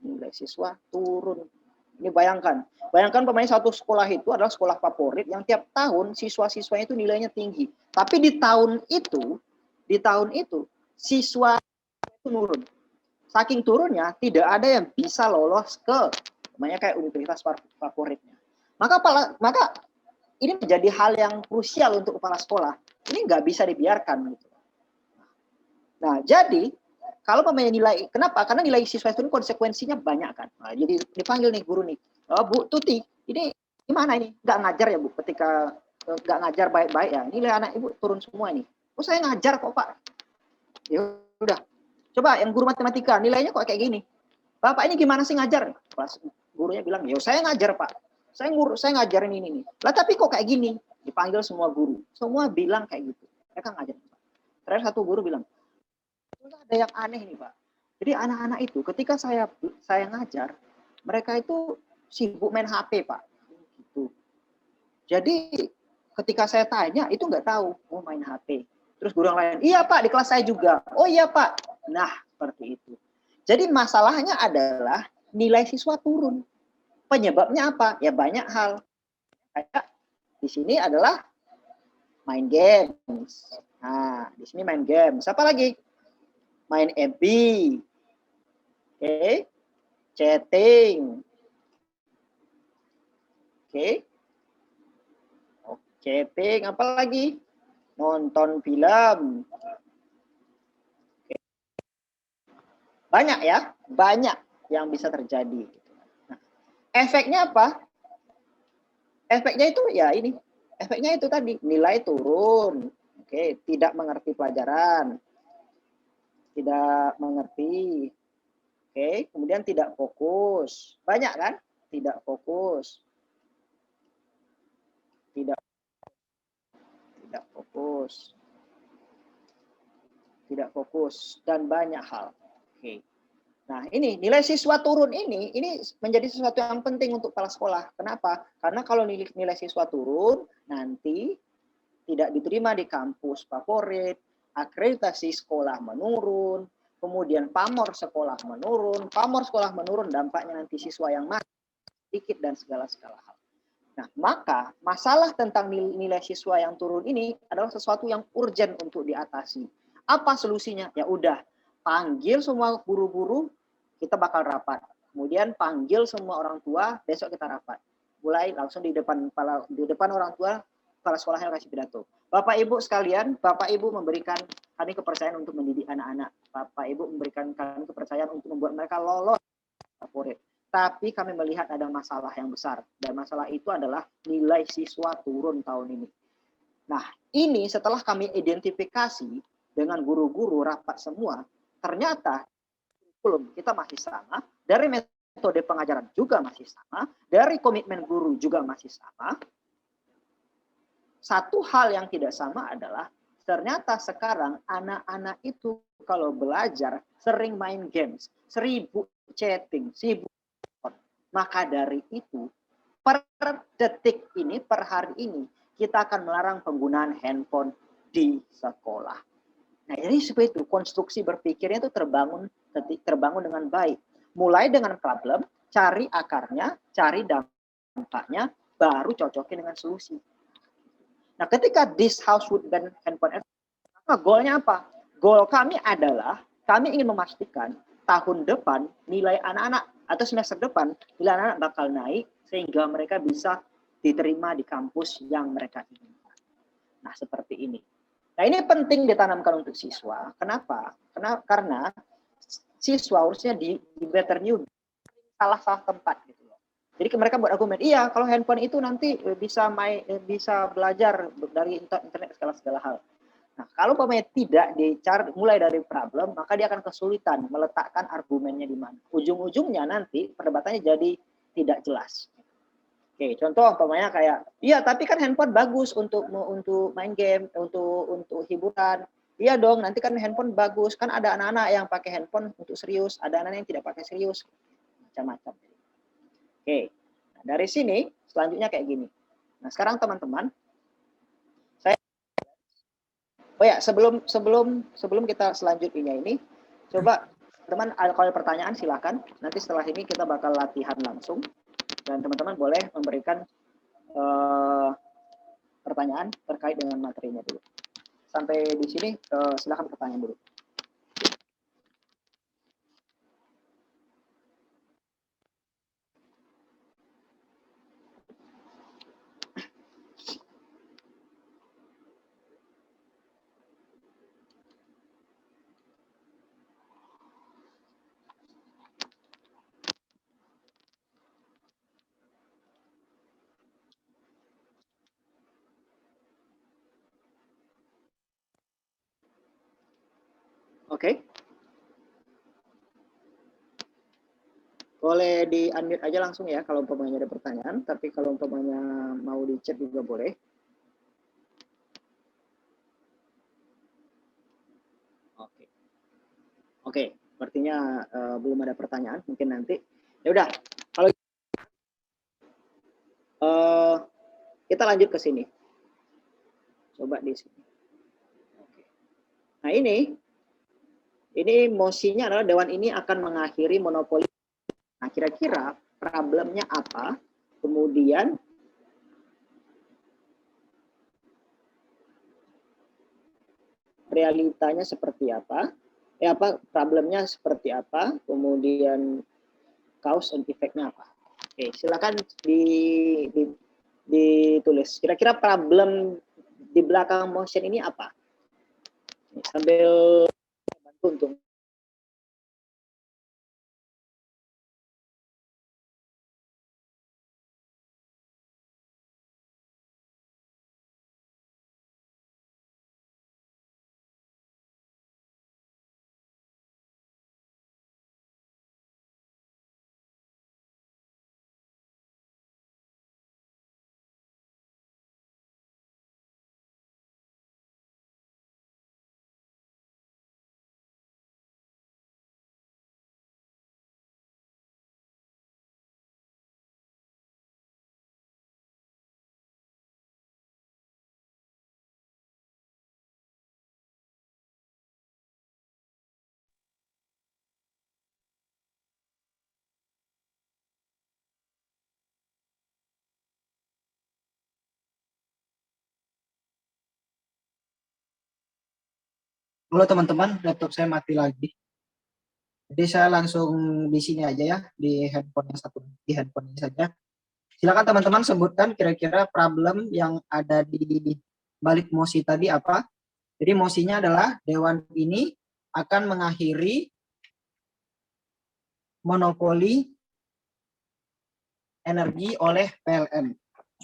Nilai siswa turun. Ini bayangkan pemain satu sekolah itu adalah sekolah favorit yang tiap tahun siswa-siswanya itu nilainya tinggi. Tapi di tahun itu siswa itu turun. Saking turunnya tidak ada yang bisa lolos ke namanya kayak universitas favoritnya. Maka ini menjadi hal yang krusial untuk kepala sekolah. Ini nggak bisa dibiarkan gitu. Nah, jadi kalau pemain nilai, kenapa? Karena nilai siswa itu konsekuensinya banyak kan. Nah, jadi dipanggil nih guru nih, oh, Bu Tuti, ini gimana ini? Nggak ngajar ya Bu? Ketika nggak ngajar baik-baik ya, nilai anak Ibu turun semua nih. Oh saya ngajar kok Pak. Ya udah, coba yang guru matematika nilainya kok kayak gini. Bapak ini gimana sih ngajar? Pas gurunya bilang, ya saya ngajar Pak. Saya ngajarin ini nih. Lah tapi kok kayak gini? Dipanggil semua guru. Semua bilang kayak gitu. Mereka ngajar. Terakhir satu guru bilang, ada yang aneh nih Pak. Jadi anak-anak itu ketika saya ngajar, mereka itu sibuk main HP, Pak. Gitu. Jadi ketika saya tanya itu nggak tahu, oh main HP. Terus guru yang lain, iya Pak di kelas saya juga. Oh iya Pak. Nah seperti itu. Jadi masalahnya adalah nilai siswa turun. Penyebabnya apa? Ya banyak hal. Kayak di sini adalah main games. Nah di sini main games. Apa lagi? Main FB. Oke. Chatting. Oke. Chatting, apa lagi? Nonton film. Banyak ya, banyak yang bisa terjadi. Nah, efeknya apa? Efeknya itu ya ini, efeknya itu tadi, nilai turun. Oke, tidak mengerti pelajaran. Tidak mengerti. Oke, kemudian tidak fokus. Banyak kan? Tidak fokus. Tidak fokus. Tidak fokus dan banyak hal. Oke. Nah, ini nilai siswa turun ini menjadi sesuatu yang penting untuk kepala sekolah. Kenapa? Karena kalau nilai siswa turun, nanti tidak diterima di kampus favorit, akreditasi sekolah menurun, kemudian pamor sekolah menurun, dampaknya nanti siswa yang masuk sedikit dan segala hal. Nah, maka masalah tentang nilai siswa yang turun ini adalah sesuatu yang urgent untuk diatasi. Apa solusinya? Ya udah, panggil semua guru-guru, kita bakal rapat. Kemudian panggil semua orang tua, besok kita rapat. Mulai langsung di depan orang tua, kepala sekolahnya kasih pidato. Bapak Ibu sekalian, Bapak Ibu memberikan kami kepercayaan untuk mendidik anak-anak. Bapak Ibu memberikan kami kepercayaan untuk membuat mereka lolos favorit. Tapi kami melihat ada masalah yang besar. Dan masalah itu adalah nilai siswa turun tahun ini. Nah, ini setelah kami identifikasi dengan guru-guru rapat semua, ternyata kurikulum kita masih sama, dari metode pengajaran juga masih sama, dari komitmen guru juga masih sama. Satu hal yang tidak sama adalah ternyata sekarang anak-anak itu kalau belajar sering main games, sibuk chatting, sibuk. Maka dari itu, per detik ini, per hari ini, kita akan melarang penggunaan handphone di sekolah. Nah, jadi seperti itu, konstruksi berpikirnya itu terbangun dengan baik. Mulai dengan problem, cari akarnya, cari dampaknya, baru cocokin dengan solusi. Nah, ketika this house would ban handphone, maka goalnya apa? Goal kami adalah, kami ingin memastikan tahun depan nilai anak-anak atau semester depan nilai anak-anak bakal naik sehingga mereka bisa diterima di kampus yang mereka inginkan. Nah, seperti ini. Nah, ini penting ditanamkan untuk siswa. Kenapa? Karena siswa harusnya di better new salah tempat gitu loh. Jadi mereka buat argumen, iya kalau handphone itu nanti bisa belajar dari internet segala hal. Nah, kalau umpamanya tidak dicari mulai dari problem, maka dia akan kesulitan meletakkan argumennya di mana. Ujung-ujungnya nanti perdebatannya jadi tidak jelas. Oke, contoh umpamanya kayak, iya tapi kan handphone bagus untuk main game, untuk hiburan. Iya dong, nanti kan handphone bagus. Kan ada anak-anak yang pakai handphone untuk serius, ada anak-anak yang tidak pakai serius. Macam-macam. Oke, nah, dari sini selanjutnya kayak gini. Nah, sekarang teman-teman, oh ya, sebelum kita selanjutnya ini, coba teman kalau ada pertanyaan silakan. Nanti setelah ini kita bakal latihan langsung dan teman-teman boleh memberikan pertanyaan terkait dengan materinya dulu. Sampai di sini silakan pertanyaan dulu. Oke. Boleh di-unmute aja langsung ya kalau umpamanya ada pertanyaan, tapi kalau umpamanya mau di chat juga boleh. Oke, sepertinya belum ada pertanyaan, mungkin nanti. Ya udah, Kalau kita lanjut ke sini. Coba di sini. Oke. Nah ini mosinya adalah dewan ini akan mengakhiri monopoli. Nah kira-kira problemnya apa? Kemudian realitanya seperti apa? Problemnya seperti apa? Kemudian cause and effect-nya apa? Oke, silakan ditulis. Kira-kira problem di belakang motion ini apa? Sambil bantu untuk
Halo teman-teman, laptop saya mati lagi. Jadi saya langsung di sini aja ya, di handphone yang satu, di handphone ini saja. Silakan teman-teman sebutkan kira-kira problem yang ada di balik mosi tadi apa. Jadi mosinya adalah dewan ini akan mengakhiri monopoli energi oleh PLN.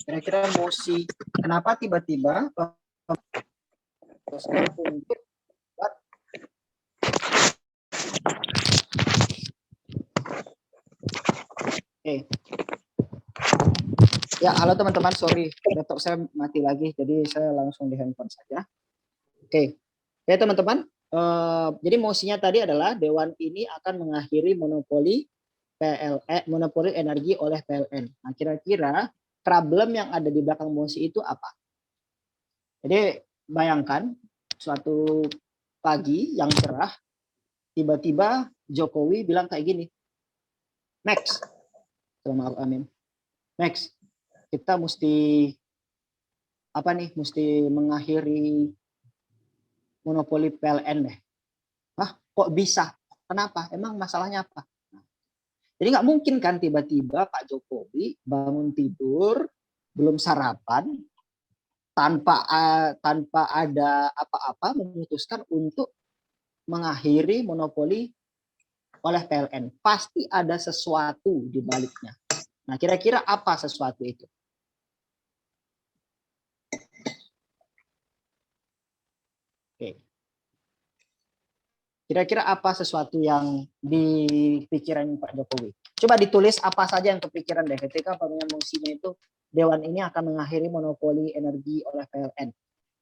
Kira-kira mosi, kenapa tiba-tiba untuk ya, halo teman-teman, sorry, laptop saya mati lagi, jadi saya langsung di handphone saja. Oke, ya teman-teman, jadi mosinya tadi adalah dewan ini akan mengakhiri monopoli monopoli energi oleh PLN. Nah, kira-kira problem yang ada di belakang mosi itu apa? Jadi bayangkan suatu pagi yang cerah, tiba-tiba Jokowi bilang kayak gini, Max, amin, Max, kita mesti mesti mengakhiri monopoli PLN deh. Hah, kok bisa? Kenapa? Emang masalahnya apa? Jadi nggak mungkin kan tiba-tiba Pak Jokowi bangun tidur, belum sarapan, tanpa ada apa-apa memutuskan untuk mengakhiri monopoli oleh PLN. Pasti ada sesuatu di baliknya. Nah, kira-kira apa sesuatu itu? Oke. Kira-kira apa sesuatu yang dipikiran Pak Jokowi? Coba ditulis apa saja yang kepikiran deh ketika mosinya itu dewan ini akan mengakhiri monopoli energi oleh PLN.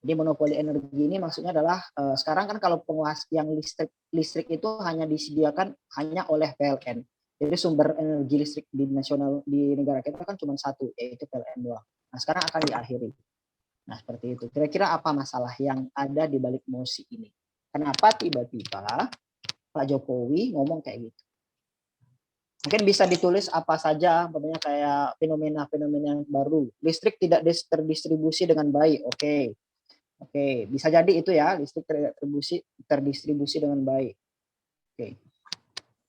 Jadi monopoli energi ini maksudnya adalah sekarang kan kalau penguasa yang listrik itu hanya disediakan hanya oleh PLN. Jadi sumber energi listrik di negara kita kan cuma satu, yaitu PLN doang. Nah, sekarang akan diakhiri. Nah, seperti itu. Kira-kira apa masalah yang ada di balik mosi ini? Kenapa tiba-tiba Pak Jokowi ngomong kayak gitu? Mungkin bisa ditulis apa saja, namanya kayak fenomena-fenomena yang baru. Listrik tidak terdistribusi dengan baik. Oke, bisa jadi itu ya, listrik terdistribusi dengan baik. Oke.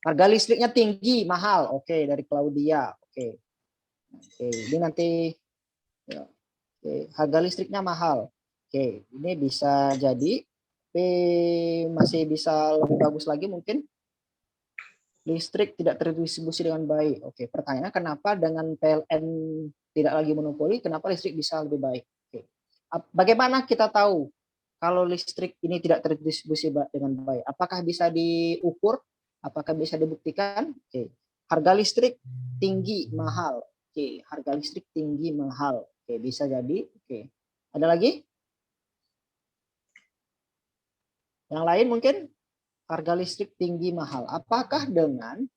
Harga listriknya tinggi, mahal. Oke, dari Claudia. Oke, ini nanti ya. Oke, harga listriknya mahal. Oke, ini bisa jadi, tapi masih bisa lebih bagus lagi mungkin. Listrik tidak terdistribusi dengan baik. Oke, pertanyaannya kenapa dengan PLN tidak lagi monopoli, kenapa listrik bisa lebih baik? Oke. Bagaimana kita tahu kalau listrik ini tidak terdistribusi dengan baik? Apakah bisa diukur? Apakah bisa dibuktikan? Oke. Harga listrik tinggi, mahal. Oke, harga listrik tinggi, mahal. Oke, bisa jadi. Oke. Ada lagi? Yang lain mungkin? Harga listrik tinggi, mahal. Apakah dengan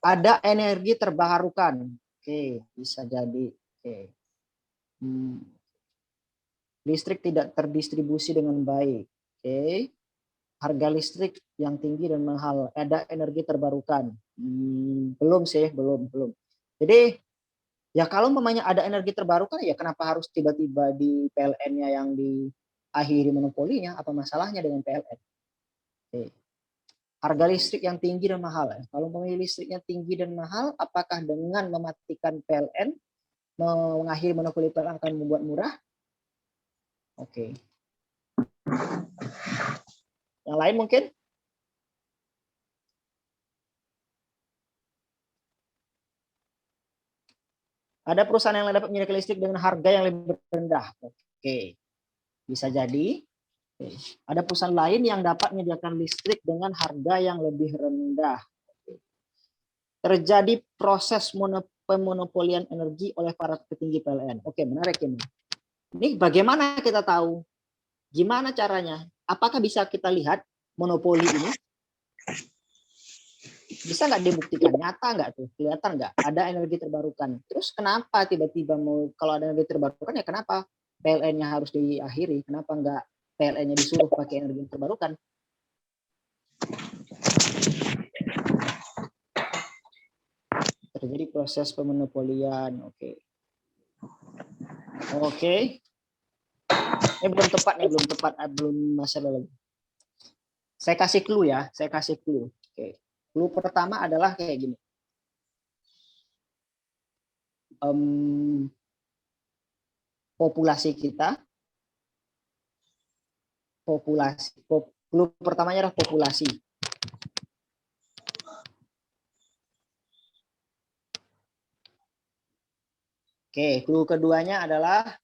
ada energi terbarukan. Oke, bisa jadi. Oke. Listrik tidak terdistribusi dengan baik. Oke. Harga listrik yang tinggi dan mahal. Ada energi terbarukan. Belum sih, belum. Jadi ya kalau memangnya ada energi terbarukan ya kenapa harus tiba-tiba di PLN-nya yang diakhiri monopolinya? Apa masalahnya dengan PLN? Oke. Harga listrik yang tinggi dan mahal. Kalau memilih listriknya tinggi dan mahal, apakah dengan mematikan PLN, mengakhiri monopoli PLN akan membuat murah? Oke. Yang lain mungkin? Ada perusahaan yang dapat menyediakan listrik dengan harga yang lebih rendah. Oke. Bisa jadi. Oke. Ada perusahaan lain yang dapat menyediakan listrik dengan harga yang lebih rendah. Oke. Terjadi proses pemonopolian energi oleh para petinggi PLN. Oke, menarik ini. Ini bagaimana kita tahu? Gimana caranya? Apakah bisa kita lihat monopoli ini? Bisa nggak dibuktikan? Nyata nggak tuh? Kelihatan nggak? Ada energi terbarukan. Terus kenapa tiba-tiba kalau ada energi terbarukan ya kenapa PLN-nya harus diakhiri? Kenapa nggak PLN-nya disuruh pakai energi terbarukan? Terjadi proses pemonopolian. Oke. Ini belum tepat nih, belum masalah lagi. Saya kasih clue ya, Oke. Clue pertama adalah kayak gini. Populasi kita, clue pertamanya adalah populasi. Oke, clue keduanya adalah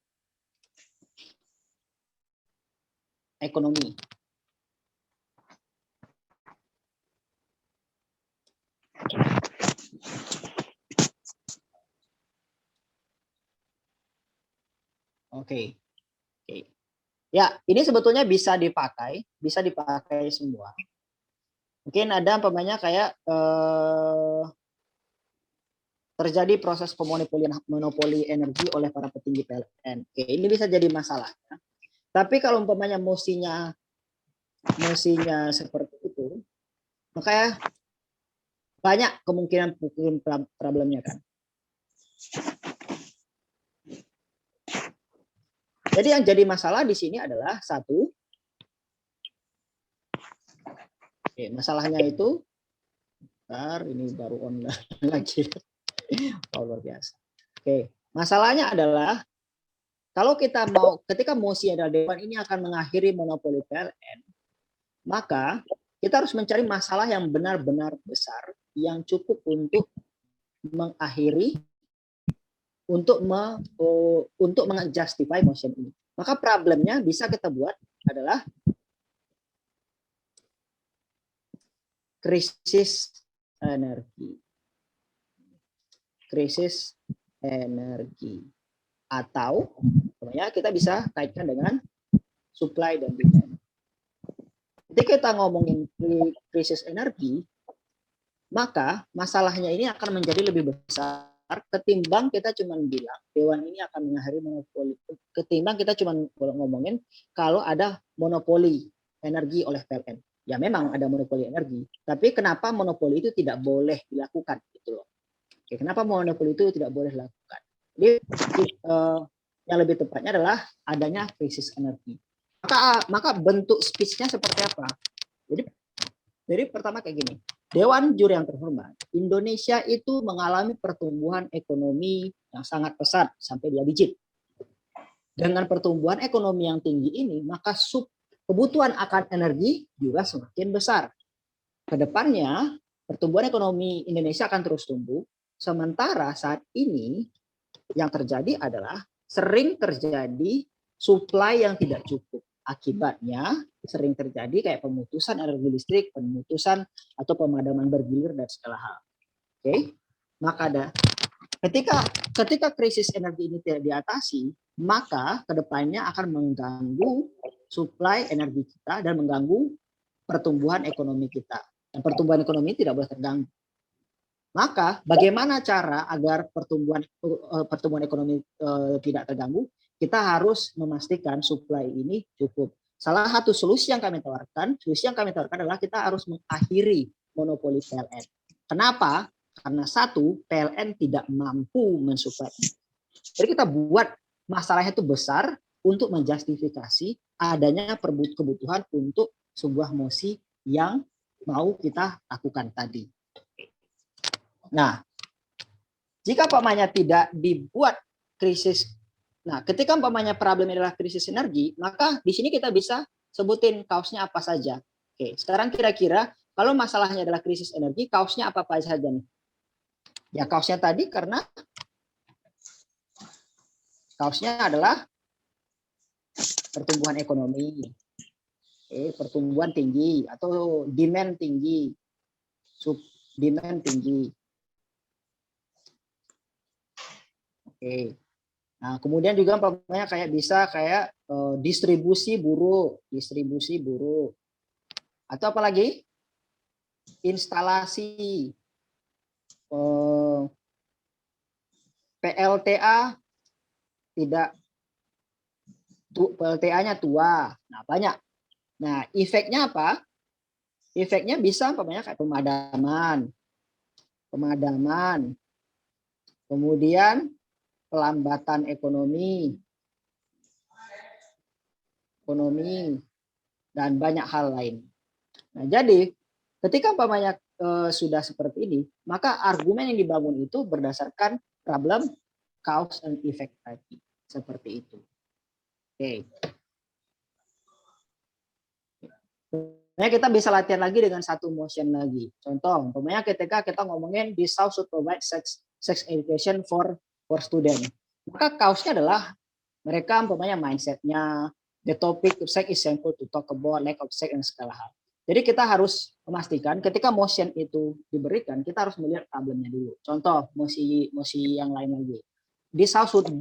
ekonomi. Oke. Ya, ini sebetulnya bisa dipakai semua. Mungkin ada umpamanya kayak terjadi proses monopoli energi oleh para petinggi PLN. Oke, ini bisa jadi masalah. Tapi kalau umpamanya mosinya seperti itu, maka banyak kemungkinan problemnya kan. Jadi yang jadi masalah di sini adalah satu, masalahnya itu, ini baru online lagi, luar biasa. Oke, masalahnya adalah kalau ketika mosi adalah dewan ini akan mengakhiri monopoli PLN, maka kita harus mencari masalah yang benar-benar besar yang cukup untuk mengakhiri, untuk justify motion ini. Maka problemnya bisa kita buat adalah krisis energi. Atau kita bisa kaitkan dengan supply dan demand. Ketika kita ngomongin krisis energi, maka masalahnya ini akan menjadi lebih besar ketimbang kita cuma bilang dewan ini akan mengakhiri monopoli, ketimbang kita cuma ngomongin kalau ada monopoli energi oleh PLN. Ya memang ada monopoli energi, tapi kenapa monopoli itu tidak boleh dilakukan gitu loh. Oke, kenapa monopoli itu tidak boleh dilakukan? Jadi yang lebih tepatnya adalah adanya krisis energi. Maka bentuk speech-nya seperti apa? Jadi pertama kayak gini. Dewan Juri yang terhormat, Indonesia itu mengalami pertumbuhan ekonomi yang sangat pesat sampai 2 digit. Dengan pertumbuhan ekonomi yang tinggi ini, maka kebutuhan akan energi juga semakin besar. Kedepannya, pertumbuhan ekonomi Indonesia akan terus tumbuh, sementara saat ini yang terjadi adalah sering terjadi supply yang tidak cukup. Akibatnya sering terjadi kayak pemutusan energi listrik, pemutusan atau pemadaman bergilir dan segala hal. Oke, maka ketika krisis energi ini tidak diatasi, maka kedepannya akan mengganggu supply energi kita dan mengganggu pertumbuhan ekonomi kita. Dan pertumbuhan ekonomi tidak boleh terganggu. Maka bagaimana cara agar pertumbuhan ekonomi tidak terganggu? Kita harus memastikan supply ini cukup. Salah satu solusi yang kami tawarkan adalah kita harus mengakhiri monopoli PLN. Kenapa? Karena satu, PLN tidak mampu mensuplai. Jadi kita buat masalahnya itu besar untuk menjustifikasi adanya kebutuhan untuk sebuah mosi yang mau kita lakukan tadi. Nah, jika umpamanya tidak dibuat krisis, nah ketika umpamanya problem adalah krisis energi, maka di sini kita bisa sebutin kausnya apa saja. Oke, sekarang kira-kira kalau masalahnya adalah krisis energi, kausnya apa saja nih? Ya kausnya tadi karena kausnya adalah pertumbuhan ekonomi, pertumbuhan tinggi atau demand tinggi, demand tinggi. Oke. Nah, kemudian juga umpamanya kayak bisa kayak distribusi buruk. Atau apa lagi? Instalasi PLTA tidak PLTA-nya tua. Nah, banyak. Nah, efeknya apa? Efeknya bisa umpamanya kayak pemadaman. Kemudian pelambatan ekonomi dan banyak hal lain. Nah, jadi ketika umpamanya sudah seperti ini, maka argumen yang dibangun itu berdasarkan problem cause and effect tadi. Seperti itu. Oke. Nah, kita bisa latihan lagi dengan satu motion lagi. Contoh, umpamanya ketika kita ngomongin this house should provide sex education for student. Maka cause-nya adalah mereka umpamanya mindset-nya, the topic of sex is simple to talk about, lack of sex dan segala hal. Jadi kita harus memastikan ketika motion itu diberikan, kita harus melihat problemnya dulu. Contoh, mosi yang lain lagi. This house would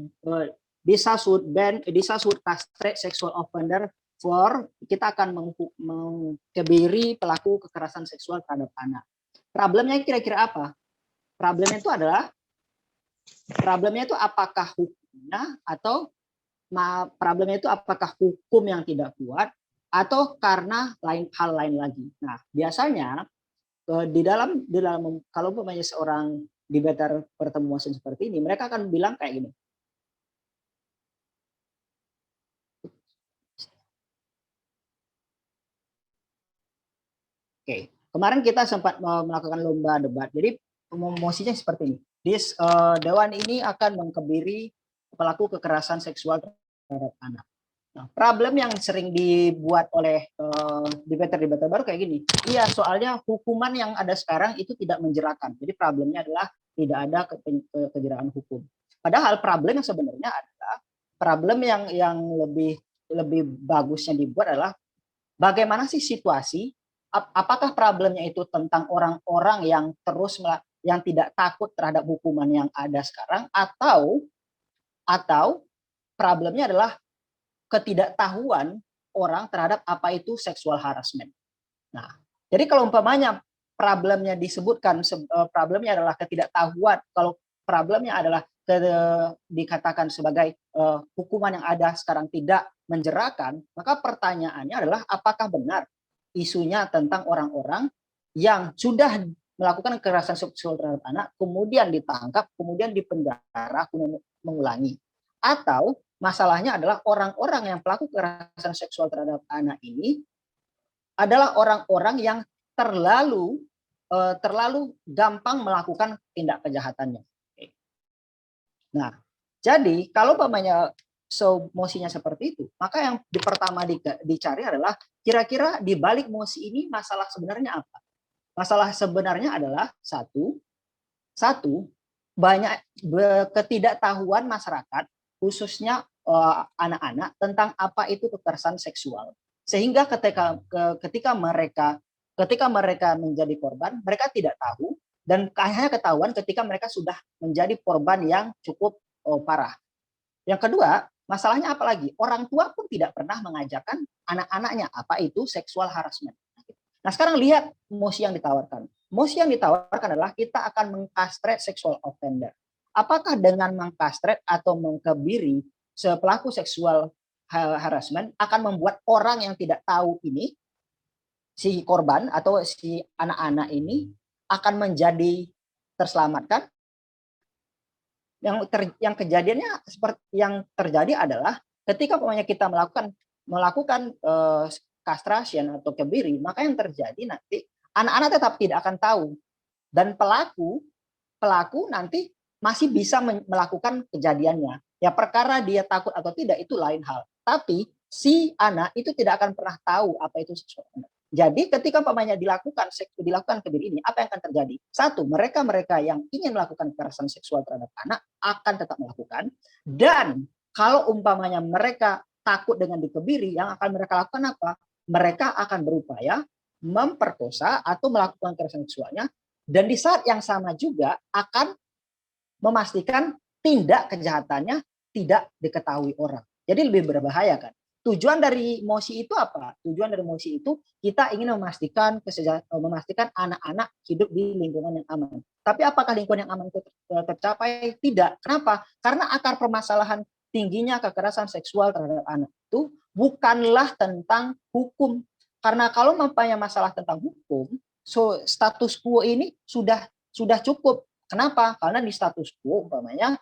castrate sexual offender for, kita akan mengkebiri pelaku kekerasan seksual terhadap anak. Problemnya kira-kira apa? Problemnya itu apakah hukumnya atau problemnya itu apakah hukum yang tidak kuat atau karena hal lain lagi. Nah, biasanya di dalam kalau umpamanya seorang debater bertemu motion seperti ini, mereka akan bilang kayak gini. Oke, kemarin kita sempat melakukan lomba debat. Jadi promosinya seperti ini. Dewan ini akan mengkebiri pelaku kekerasan seksual terhadap anak. Nah, problem yang sering dibuat oleh debater baru kayak gini. Iya, soalnya hukuman yang ada sekarang itu tidak menjerakan. Jadi problemnya adalah tidak ada kejeraan hukum. Padahal problem yang sebenarnya adalah problem yang lebih bagusnya dibuat adalah bagaimana sih situasi. Apakah problemnya itu tentang orang-orang yang tidak takut terhadap hukuman yang ada sekarang, atau problemnya adalah ketidaktahuan orang terhadap apa itu sexual harassment. Nah, jadi kalau umpamanya problemnya disebutkan problemnya adalah ketidaktahuan, kalau problemnya adalah dikatakan sebagai hukuman yang ada sekarang tidak menjerakan, maka pertanyaannya adalah apakah benar isunya tentang orang-orang yang sudah melakukan kekerasan seksual terhadap anak, kemudian ditangkap, kemudian dipenjara, kemudian mengulangi. Atau masalahnya adalah orang-orang yang pelaku kekerasan seksual terhadap anak ini adalah orang-orang yang terlalu gampang melakukan tindak kejahatannya. Nah, jadi kalau umpamanya mosinya seperti itu, maka yang pertama dicari adalah kira-kira di balik mosi ini masalah sebenarnya apa? Masalah sebenarnya adalah satu banyak ketidaktahuan masyarakat, khususnya anak-anak, tentang apa itu kekerasan seksual, sehingga ketika mereka menjadi korban, mereka tidak tahu, dan hanya ketahuan ketika mereka sudah menjadi korban yang cukup parah. Yang kedua, masalahnya apa lagi? Orang tua pun tidak pernah mengajarkan anak-anaknya apa itu sexual harassment. Nah, sekarang lihat mosi yang ditawarkan. Mosi yang ditawarkan adalah kita akan mengkastret sexual offender. Apakah dengan mengkastret atau mengkebiri pelaku seksual harassment akan membuat orang yang tidak tahu ini, si korban atau si anak-anak ini akan menjadi terselamatkan? Yang kejadiannya seperti yang terjadi adalah ketika kita melakukan castration atau kebiri, maka yang terjadi nanti anak-anak tetap tidak akan tahu, dan pelaku nanti masih bisa melakukan kejadiannya. Ya, perkara dia takut atau tidak itu lain hal. Tapi si anak itu tidak akan pernah tahu apa itu seksual. Jadi ketika umpamanya dilakukan kebiri ini, apa yang akan terjadi? Satu, mereka yang ingin melakukan kekerasan seksual terhadap anak akan tetap melakukan. Dan kalau umpamanya mereka takut dengan dikebiri, yang akan mereka lakukan apa? Mereka akan berupaya memperkosa atau melakukan kekerasan seksualnya, dan di saat yang sama juga akan memastikan tindak kejahatannya tidak diketahui orang. Jadi lebih berbahaya kan. Tujuan dari mosi itu apa? Tujuan dari mosi itu kita ingin memastikan anak-anak hidup di lingkungan yang aman. Tapi apakah lingkungan yang aman itu tercapai? Tidak. Kenapa? Karena akar permasalahan tingginya kekerasan seksual terhadap anak itu bukanlah tentang hukum. Karena kalau mempunyai masalah tentang hukum, so status quo ini sudah cukup. Kenapa? Karena di status quo umpamanya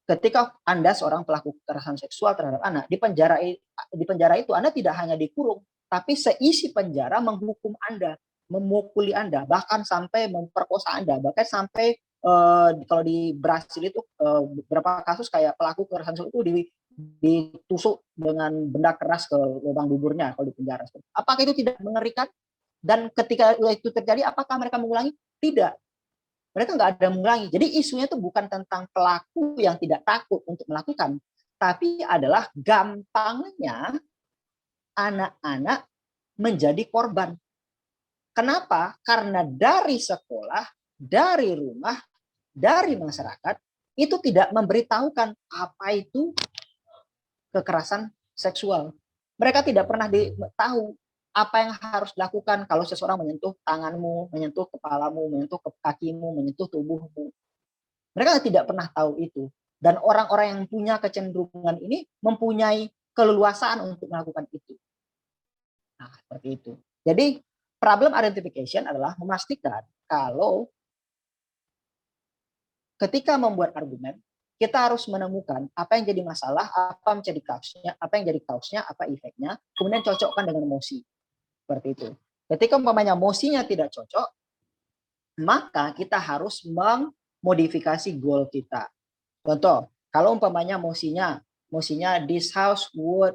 ketika Anda seorang pelaku kekerasan seksual terhadap anak, di penjara itu Anda tidak hanya dikurung, tapi seisi penjara menghukum Anda, memukuli Anda, bahkan sampai memperkosa Anda, bahkan sampai kalau di Brasil itu beberapa kasus kayak pelaku kekerasan seksual itu ditusuk dengan benda keras ke lubang duburnya kalau di penjara. Apakah itu tidak mengerikan? Dan ketika itu terjadi, apakah mereka mengulangi? Tidak. Mereka nggak ada mengulangi. Jadi isunya itu bukan tentang pelaku yang tidak takut untuk melakukan, tapi adalah gampangnya anak-anak menjadi korban. Kenapa? Karena dari sekolah, dari rumah, dari masyarakat, itu tidak memberitahukan apa itu kekerasan seksual. Mereka tidak pernah tahu apa yang harus dilakukan kalau seseorang menyentuh tanganmu, menyentuh kepalamu, menyentuh kakimu, menyentuh tubuhmu. Mereka tidak pernah tahu itu. Dan orang-orang yang punya kecenderungan ini mempunyai keleluasaan untuk melakukan itu. Nah, seperti itu. Jadi, problem identification adalah memastikan kalau ketika membuat argumen, kita harus menemukan apa yang jadi masalah, apa yang jadi kausnya, apa efeknya, kemudian cocokkan dengan emosi. Seperti itu. Ketika umpamanya mosinya tidak cocok, maka kita harus memodifikasi goal kita. Contoh, kalau umpamanya mosinya this house would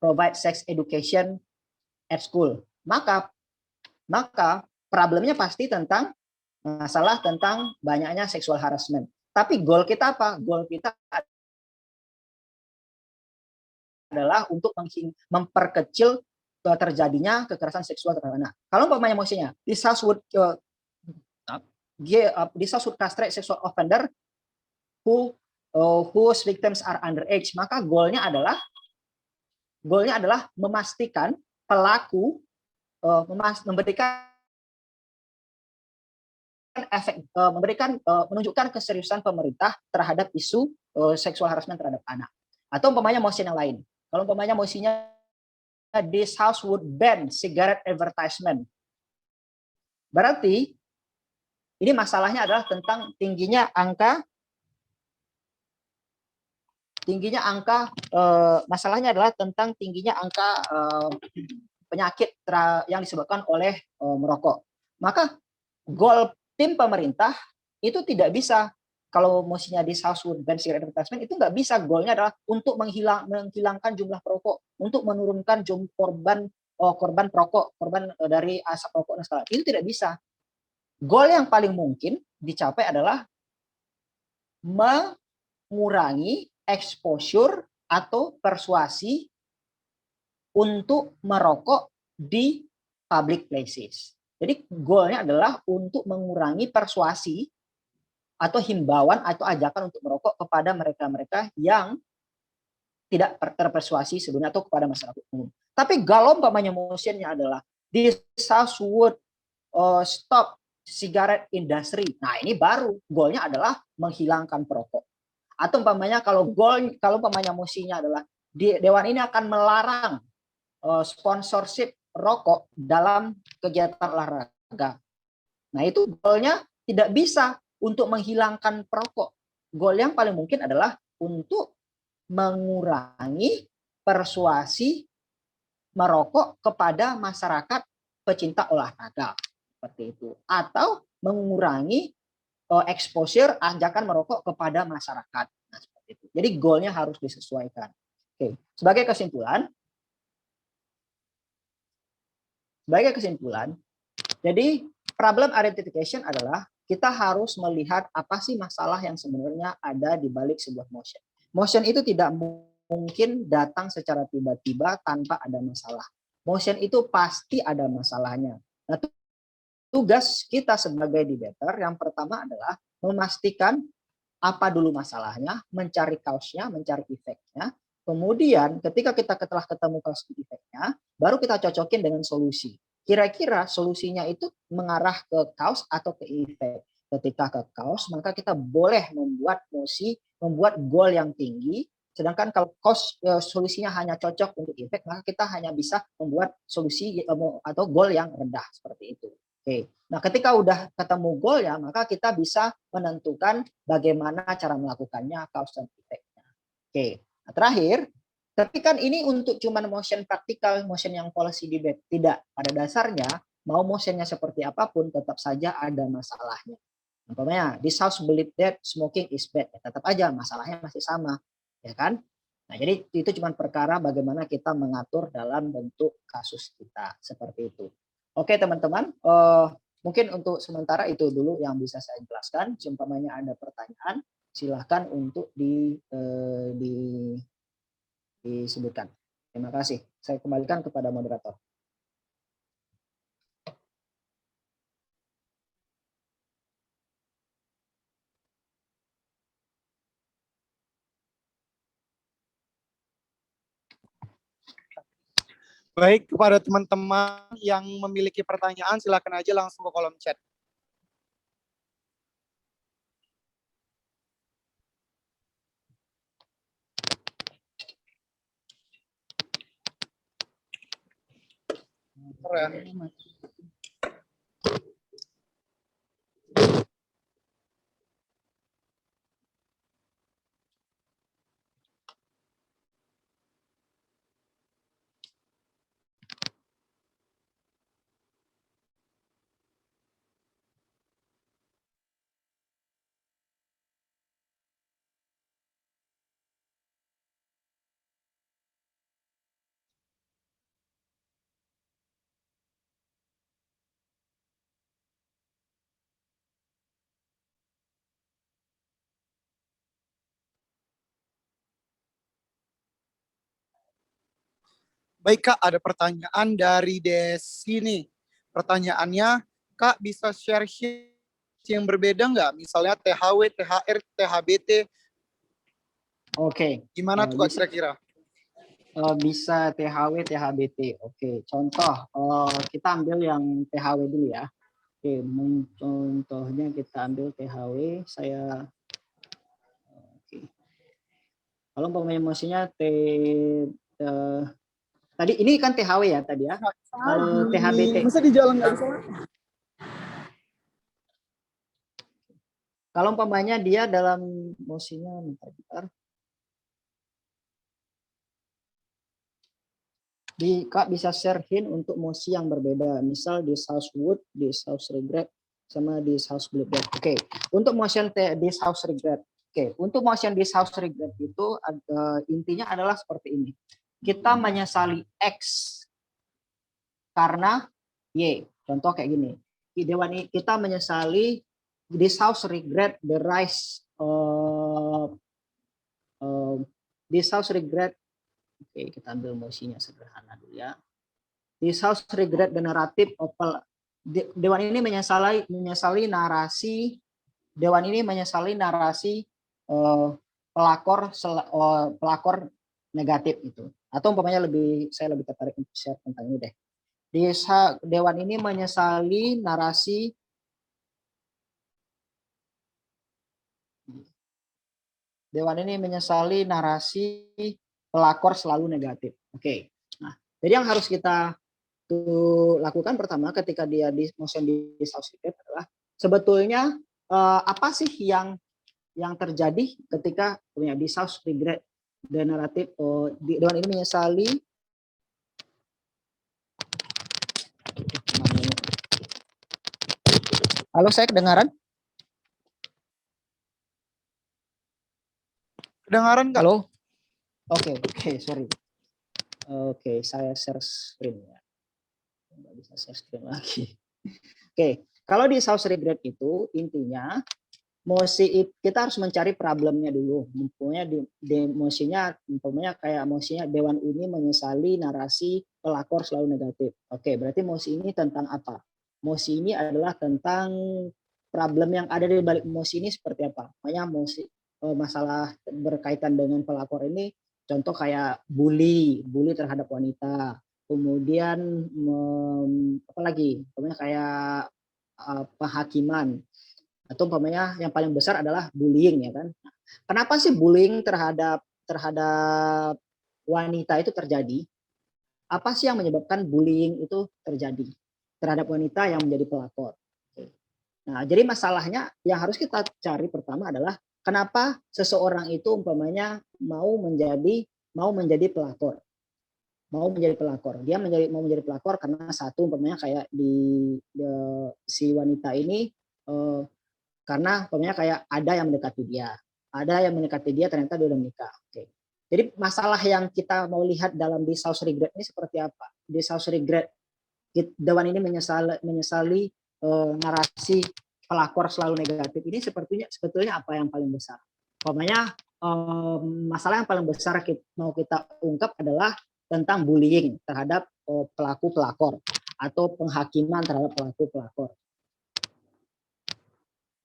provide sex education at school, maka problemnya pasti tentang masalah tentang banyaknya sexual harassment. Tapi goal kita apa? Goal kita adalah untuk memperkecil terjadinya kekerasan seksual terhadap anak. Kalau umpamanya emosinya, this house would castrate sexual offender whose victims are underage, maka goalnya adalah memastikan pelaku menunjukkan keseriusan pemerintah terhadap isu seksual harassment terhadap anak. Atau umpamanya mosi yang lain. Kalau umpamanya mosinya this house would ban cigarette advertisement. Berarti ini masalahnya adalah tentang tingginya angka masalahnya adalah tentang tingginya angka penyakit yang disebabkan oleh merokok. Maka goal tim pemerintah itu tidak bisa, kalau mestinya di house would ban cigarette advertisement, itu nggak bisa. Goalnya adalah untuk menghilangkan jumlah perokok, untuk menurunkan korban perokok, korban dari asap rokok dan segala. Itu tidak bisa. Goal yang paling mungkin dicapai adalah mengurangi exposure atau persuasi untuk merokok di public places. Jadi goalnya adalah untuk mengurangi persuasi atau himbauan atau ajakan untuk merokok kepada mereka-mereka yang tidak terpersuasi sebelumnya atau kepada masyarakat umum. Tapi kalau umpamanya motionnya adalah this house would stop cigarette industry. Nah, ini baru goalnya adalah menghilangkan perokok. Atau umpamanya kalau umpamanya mosinya adalah dewan ini akan melarang sponsorship rokok dalam kegiatan olahraga. Nah, itu goalnya tidak bisa untuk menghilangkan perokok. Goal yang paling mungkin adalah untuk mengurangi persuasi merokok kepada masyarakat pecinta olahraga seperti itu, atau mengurangi exposure ajakan merokok kepada masyarakat. Nah, seperti itu. Jadi goalnya harus disesuaikan. Oke, sebagai kesimpulan, jadi problem identification adalah kita harus melihat apa sih masalah yang sebenarnya ada di balik sebuah motion. Motion itu tidak mungkin datang secara tiba-tiba tanpa ada masalah. Motion itu pasti ada masalahnya. Nah, tugas kita sebagai debater yang pertama adalah memastikan apa dulu masalahnya, mencari kausnya, mencari efeknya. Kemudian ketika kita telah ketemu kaus efeknya, baru kita cocokin dengan solusi. Kira-kira solusinya itu mengarah ke kaus atau ke efek. Ketika ke kaus, maka kita boleh membuat membuat goal yang tinggi. Sedangkan kalau solusinya hanya cocok untuk efek, maka kita hanya bisa membuat solusi atau goal yang rendah seperti itu. Oke. Nah, ketika udah ketemu goal ya, maka kita bisa menentukan bagaimana cara melakukannya, cause and effect-nya. Oke. Nah, terakhir, tapi kan ini untuk cuman motion praktikal, motion yang policy debate. Tidak. Pada dasarnya, mau motionnya seperti apapun, tetap saja ada masalahnya. Umpamanya, this house believe that smoking is bad. Ya, tetap aja masalahnya masih sama. Ya kan? Nah, jadi itu cuma perkara bagaimana kita mengatur dalam bentuk kasus kita. Seperti itu. Oke, teman-teman. Mungkin untuk sementara itu dulu yang bisa saya jelaskan. Umpamanya ada pertanyaan, silahkan untuk disebutkan. Terima kasih. Saya kembalikan kepada moderator.
Baik, kepada teman-teman yang memiliki pertanyaan, silakan aja langsung ke kolom chat. Baik Kak, ada pertanyaan dari Desi nih. Pertanyaannya, Kak bisa share yang berbeda nggak? Misalnya THW, THR, THBT.
Oke.
Gimana tuh Kak kira-kira?
Bisa THW, THBT. Oke, contoh kita ambil yang THW dulu ya. Oke, contohnya kita ambil THW. Oke. Kalau umpamanya emosinya tadi ini kan THW ya tadi ya. Kalau THBT.
Masa di jalan nggak bisa?
Kalau umpamanya dia dalam emosinya, bentar. Kak bisa share hint untuk mosi yang berbeda. Misal this house would, this house regret, sama this house believe that. Oke, untuk motion this house regret. Oke, untuk motion this house regret itu intinya adalah seperti ini. Kita menyesali X karena Y. Contoh kayak gini. Kita menyesali this house regret the rise this house regret. Oke, kita ambil mosinya sederhana dulu ya. This house regret the narrative of Dewan ini menyesali narasi pelakor negatif itu. Atau umpamanya saya lebih tertarik untuk share tentang ini deh. Dewan ini menyesali narasi pelakor selalu negatif. Oke. Nah, jadi yang harus kita lakukan pertama ketika dia di motion di South Secret adalah sebetulnya apa sih yang terjadi ketika di South Regret the narrative Dewan ini menyesali Halo, saya kedengaran?
Kedengaran nggak?
Halo? Oke, sorry. Oke, saya share screen ya. Nggak bisa share screen lagi. Oke, kalau di South Regret itu intinya kita harus mencari problemnya dulu. Umpamanya umpamanya kayak emosinya Dewan ini menyesali narasi pelakor selalu negatif. Oke, berarti emosi ini tentang apa? Emosi ini adalah tentang problem yang ada di balik emosi ini seperti apa? Makanya masalah berkaitan dengan pelakor ini contoh kayak bully terhadap wanita. Kemudian apa lagi? Umpamanya kayak penghakiman, atau umpamanya yang paling besar adalah bullying, ya kan? Kenapa sih bullying terhadap wanita itu terjadi? Apa sih yang menyebabkan bullying itu terjadi terhadap wanita yang menjadi pelakor? Nah, jadi masalahnya yang harus kita cari pertama adalah kenapa seseorang itu umpamanya mau menjadi pelakor. Dia mau menjadi pelakor karena satu umpamanya kayak si wanita ini karena umpamanya kayak ada yang mendekati dia ternyata dia udah menikah. Oke. Jadi masalah yang kita mau lihat dalam di South Regret ini seperti apa? Di South Regret Dewan ini menyesali narasi pelakor selalu negatif ini sebetulnya apa yang paling besar? Umpamanya masalah yang paling besar mau kita ungkap adalah tentang bullying terhadap pelaku pelakor atau penghakiman terhadap pelaku pelakor.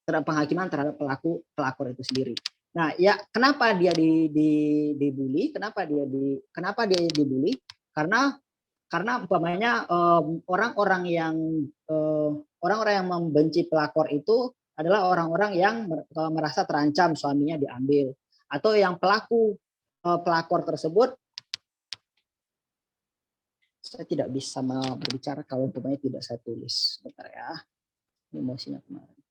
Penghakiman terhadap pelaku pelakor itu sendiri. Nah, ya kenapa dia dibully? Kenapa dia dibully? Karena umpamanya orang-orang yang membenci pelakor itu adalah orang-orang yang merasa terancam suaminya diambil, atau yang pelaku pelakor tersebut. Saya tidak bisa berbicara kalau umpamanya tidak saya tulis. Bentar ya, emosinya kemarin.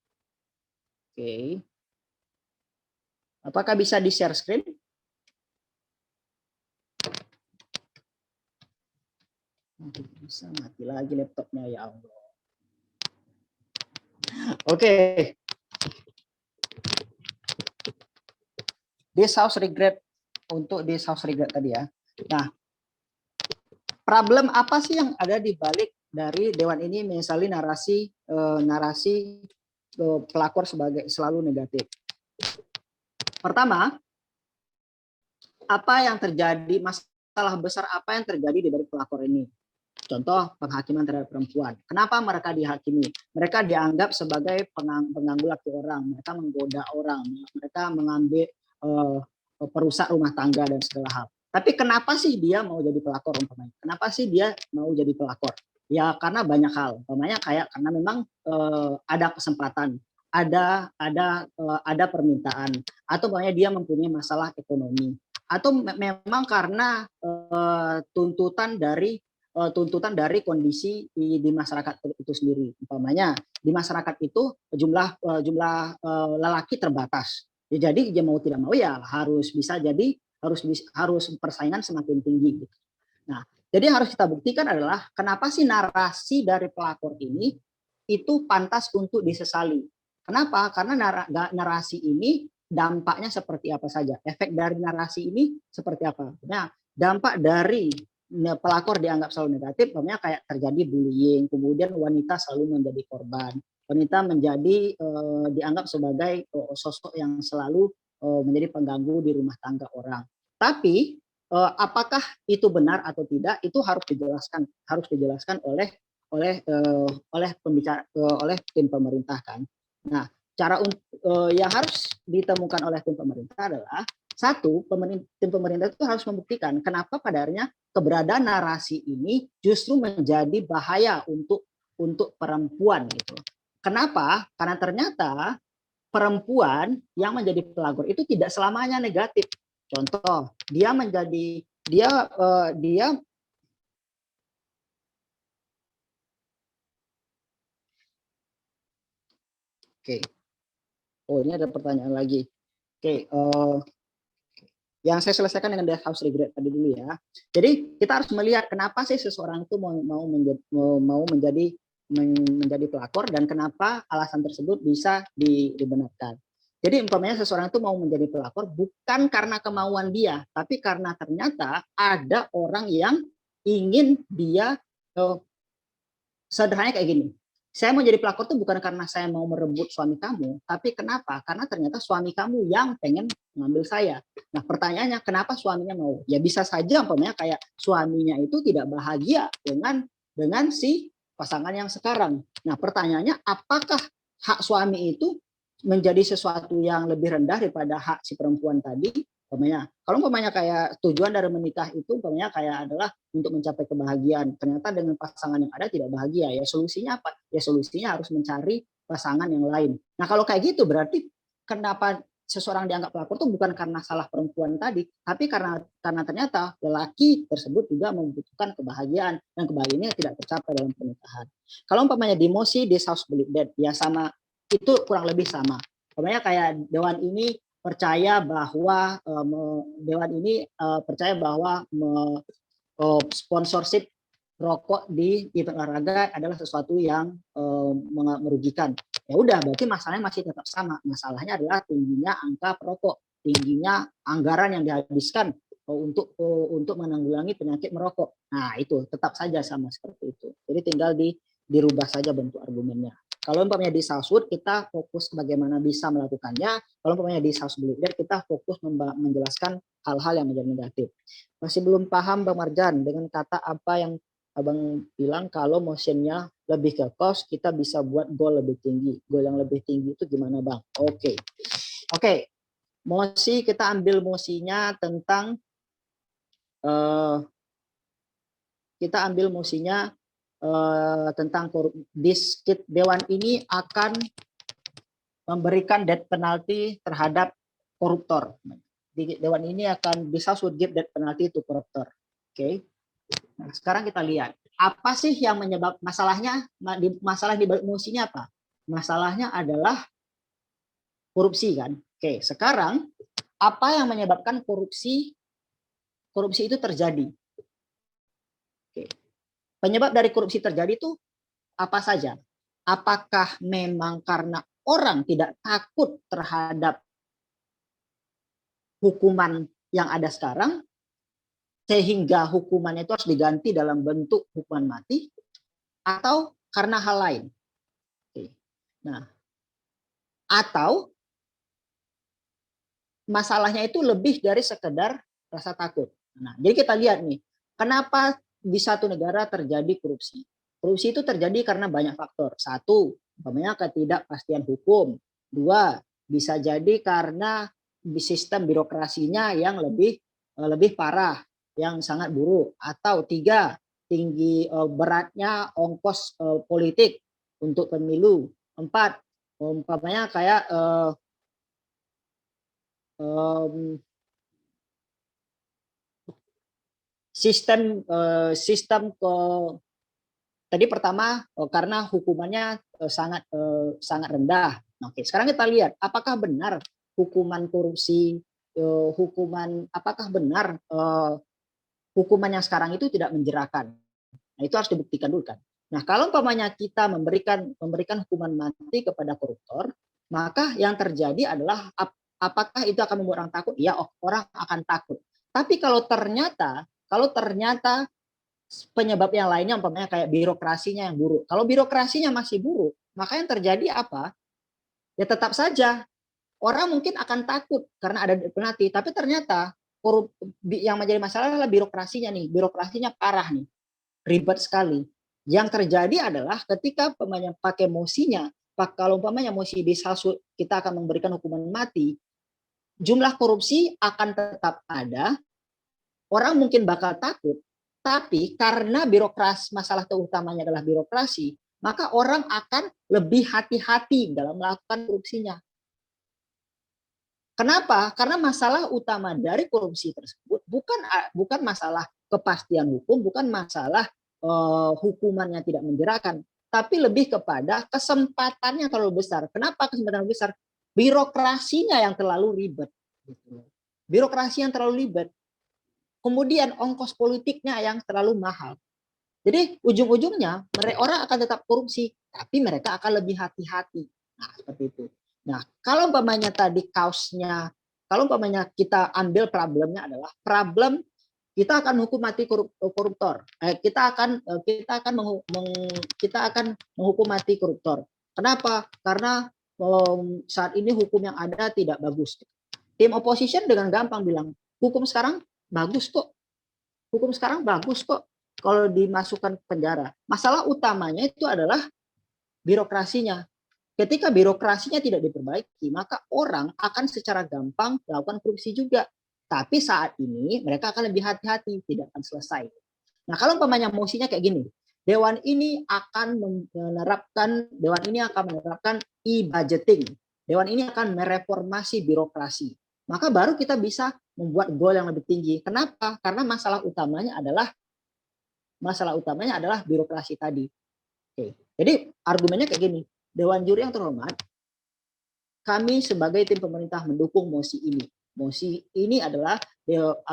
Oke. Apakah bisa di share screen? Bisa mati lagi laptopnya, ya Allah. Oke. This house regret, untuk this house regret tadi ya. Nah, problem apa sih yang ada di balik dari Dewan ini menyesali narasi pelakor sebagai selalu negatif? Pertama, apa yang terjadi, masalah besar apa yang terjadi di balik pelakor ini? Contoh penghakiman terhadap perempuan. Kenapa mereka dihakimi? Mereka dianggap sebagai pengganggu laki orang, mereka menggoda orang, mereka mengambil perusak rumah tangga dan segala hal. Tapi kenapa sih dia mau jadi pelakor umpamanya? Kenapa sih dia mau jadi pelakor? Ya karena banyak hal. Umpamanya kayak karena memang ada kesempatan, ada permintaan, atau umpamanya dia mempunyai masalah ekonomi, atau memang karena tuntutan dari kondisi di masyarakat itu sendiri. Umpamanya di masyarakat itu jumlah lelaki terbatas. Ya, jadi dia mau tidak mau ya harus persaingan semakin tinggi. Gitu. Nah, jadi yang harus kita buktikan adalah kenapa sih narasi dari pelakor ini itu pantas untuk disesali. Kenapa? Karena narasi ini dampaknya seperti apa saja. Efek dari narasi ini seperti apa? Nah, dampak dari pelakor dianggap selalu negatif, namanya kayak terjadi bullying, kemudian wanita selalu menjadi korban, wanita menjadi dianggap sebagai sosok yang selalu menjadi pengganggu di rumah tangga orang. Tapi apakah itu benar atau tidak? Itu harus dijelaskan oleh tim pemerintah kan. Nah, cara yang harus ditemukan oleh tim pemerintah adalah Satu, tim pemerintah itu harus membuktikan kenapa pada akhirnya keberadaan narasi ini justru menjadi bahaya untuk perempuan gitu. Kenapa? Karena ternyata perempuan yang menjadi pelakor itu tidak selamanya negatif. Contoh, dia menjadi dia Oke. Oh, ini ada pertanyaan lagi. Oke, yang saya selesaikan dengan the house regret tadi dulu ya. Jadi kita harus melihat kenapa sih seseorang itu mau menjadi pelakor dan kenapa alasan tersebut bisa dibenarkan. Jadi umpamanya seseorang itu mau menjadi pelakor bukan karena kemauan dia, tapi karena ternyata ada orang yang ingin dia sederhananya kayak gini. Saya mau jadi pelakor itu bukan karena saya mau merebut suami kamu, tapi kenapa? Karena ternyata suami kamu yang pengen mengambil saya. Nah, pertanyaannya kenapa suaminya mau? Ya bisa saja umpamanya kayak suaminya itu tidak bahagia dengan si pasangan yang sekarang. Nah, pertanyaannya apakah hak suami itu menjadi sesuatu yang lebih rendah daripada hak si perempuan tadi? Kalau umpamanya kayak tujuan dari menikah itu umpamanya kayak adalah untuk mencapai kebahagiaan. Ternyata dengan pasangan yang ada tidak bahagia. Ya solusinya apa? Ya solusinya harus mencari pasangan yang lain. Nah kalau kayak gitu berarti kenapa seseorang dianggap pelakor itu bukan karena salah perempuan tadi, tapi karena ternyata lelaki tersebut juga membutuhkan kebahagiaan dan kebahagiaannya tidak tercapai dalam pernikahan. Kalau umpamanya di Mosi, di South Believe Dead, ya sama, itu kurang lebih sama. Umpamanya kayak Dewan ini percaya bahwa sponsorship rokok di event olahraga adalah sesuatu yang merugikan. Ya udah, berarti masalahnya masih tetap sama. Masalahnya adalah tingginya angka perokok, tingginya anggaran yang dihabiskan untuk menanggulangi penyakit merokok. Nah, itu tetap saja sama seperti itu. Jadi tinggal dirubah saja bentuk argumennya. Kalau umpamanya di Southwood kita fokus bagaimana bisa melakukannya. Kalau umpamanya di South Blueberry kita fokus menjelaskan hal-hal yang menjadi negatif. Masih belum paham Bang Marjan dengan kata apa yang Abang bilang kalau motionnya lebih ke cost, kita bisa buat goal lebih tinggi. Goal yang lebih tinggi itu gimana Bang? Oke. Mosi, kita ambil mosinya tentang tentang Dewan ini akan memberikan death penalty terhadap koruptor. Dewan ini akan bisa give death penalty to koruptor. Oke. Nah, sekarang kita lihat apa sih yang menyebab masalahnya di balik mosinya apa? Masalahnya adalah korupsi kan. Oke, sekarang apa yang menyebabkan korupsi itu terjadi? Oke. Penyebab dari korupsi terjadi itu apa saja? Apakah memang karena orang tidak takut terhadap hukuman yang ada sekarang, sehingga hukumannya itu harus diganti dalam bentuk hukuman mati, atau karena hal lain? Oke. Nah, atau masalahnya itu lebih dari sekedar rasa takut. Nah, jadi kita lihat nih, kenapa di satu negara terjadi korupsi? Korupsi itu terjadi karena banyak faktor. Satu, umpamanya ketidakpastian hukum. Dua, bisa jadi karena sistem birokrasinya yang lebih parah, yang sangat buruk. Atau tiga, tinggi beratnya ongkos politik untuk pemilu. Empat, umpamanya kayak sistem tadi pertama karena hukumannya sangat rendah. Oke, sekarang kita lihat apakah benar hukuman korupsi, apakah benar hukuman yang sekarang itu tidak menjerakan. Nah, itu harus dibuktikan dulu kan. Nah, kalau umpamanya kita memberikan hukuman mati kepada koruptor, maka yang terjadi adalah apakah itu akan membuat orang takut? Ya, orang akan takut. Tapi kalau ternyata penyebab yang lainnya umpamanya kayak birokrasinya yang buruk. Kalau birokrasinya masih buruk, maka yang terjadi apa? Ya tetap saja orang mungkin akan takut karena ada penalti, tapi ternyata yang menjadi masalah adalah birokrasinya nih. Birokrasinya parah nih. Ribet sekali. Yang terjadi adalah ketika umpamanya pakai mosinya, kalau umpamanya mosi disalsut kita akan memberikan hukuman mati, jumlah korupsi akan tetap ada, orang mungkin bakal takut, tapi karena birokrasi, masalah utamanya adalah birokrasi, maka orang akan lebih hati-hati dalam melakukan korupsinya. Kenapa? Karena masalah utama dari korupsi tersebut bukan masalah kepastian hukum, bukan masalah hukumannya tidak menjerakan, tapi lebih kepada kesempatannya terlalu besar. Kenapa kesempatan besar? Birokrasinya yang terlalu ribet. Birokrasi yang terlalu ribet. Kemudian ongkos politiknya yang terlalu mahal. Jadi ujung-ujungnya orang akan tetap korupsi, tapi mereka akan lebih hati-hati. Nah, seperti itu. Nah, kalau umpamanya tadi kaosnya, kalau umpamanya kita ambil problemnya adalah problem kita akan hukum mati koruptor. Kita akan menghukum mati koruptor. Kenapa? Karena saat ini hukum yang ada tidak bagus. Tim opposition dengan gampang bilang, hukum sekarang bagus kok. Hukum sekarang bagus kok kalau dimasukkan ke penjara. Masalah utamanya itu adalah birokrasinya. Ketika birokrasinya tidak diperbaiki, maka orang akan secara gampang melakukan korupsi juga. Tapi saat ini mereka akan lebih hati-hati, tidak akan selesai. Nah, kalau umpamanya mosinya kayak gini, Dewan ini akan menerapkan e-budgeting. Dewan ini akan mereformasi birokrasi. Maka baru kita bisa membuat goal yang lebih tinggi. Kenapa? Karena masalah utamanya adalah birokrasi tadi. Oke. Jadi argumennya kayak gini, Dewan Juri yang terhormat, kami sebagai tim pemerintah mendukung mosi ini. Mosi ini adalah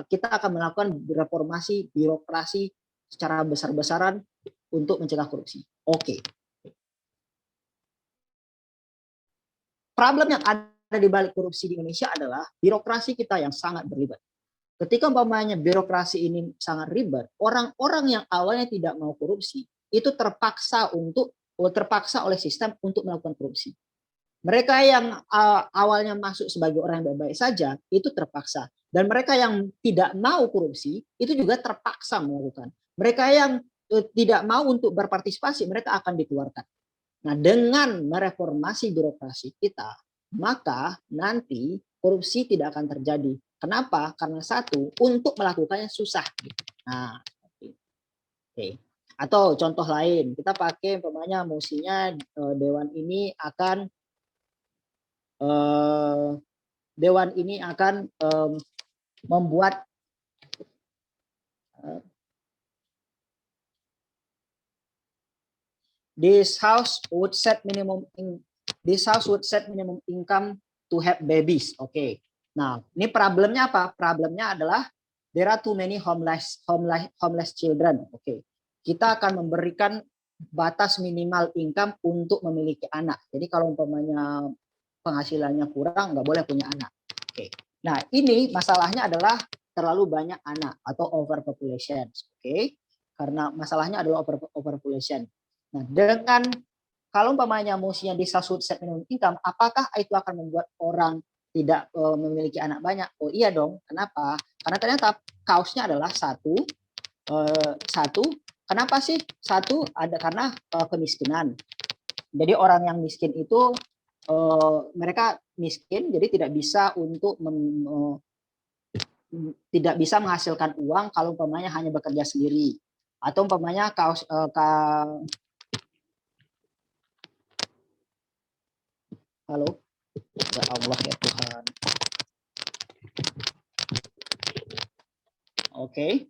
kita akan melakukan reformasi birokrasi secara besar-besaran untuk mencegah korupsi. Oke. Problem yang ada di balik korupsi di Indonesia adalah birokrasi kita yang sangat berlibat. Ketika umpamanya birokrasi ini sangat ribet, orang-orang yang awalnya tidak mau korupsi itu terpaksa oleh sistem untuk melakukan korupsi. Mereka yang awalnya masuk sebagai orang yang baik-baik saja itu terpaksa, dan mereka yang tidak mau korupsi itu juga terpaksa melakukan. Mereka yang tidak mau untuk berpartisipasi mereka akan dikeluarkan. Nah, dengan mereformasi birokrasi kita, maka nanti korupsi tidak akan terjadi. Kenapa? Karena satu, untuk melakukannya susah. Nah, oke. Atau contoh lain, kita pakai umpamanya mosinya Dewan ini akan membuat this house would set minimum income to have babies. Oke. Nah, ini problemnya apa? Problemnya adalah there are too many homeless children. Oke. Kita akan memberikan batas minimal income untuk memiliki anak. Jadi kalau umpamanya penghasilannya kurang, nggak boleh punya anak. Oke. Nah, ini masalahnya adalah terlalu banyak anak atau overpopulation. Oke. Karena masalahnya adalah overpopulation. Nah, dengan kalau umpamanya mosinya di set minimum income, apakah itu akan membuat orang tidak memiliki anak banyak? Oh iya dong. Kenapa? Karena ternyata kausnya adalah satu. Kenapa sih? Satu ada karena kemiskinan. Jadi orang yang miskin itu mereka miskin, jadi tidak bisa menghasilkan uang kalau umpamanya hanya bekerja sendiri. Atau umpamanya halo, ya Allah ya Tuhan. Oke.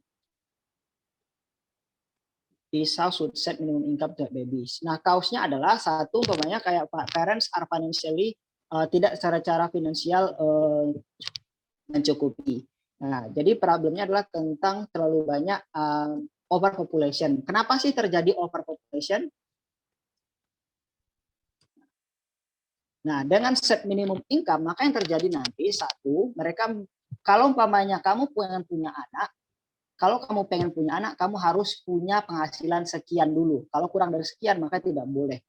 This house would set minimum income to babies. Nah, kausnya adalah satu, umpamanya kayak parents are financially tidak secara finansial mencukupi. Nah, jadi problemnya adalah tentang terlalu banyak overpopulation. Kenapa sih terjadi overpopulation? Nah, dengan set minimum income, maka yang terjadi nanti satu, mereka kalau umpamanya kamu pengen punya anak, kamu harus punya penghasilan sekian dulu. Kalau kurang dari sekian, maka tidak boleh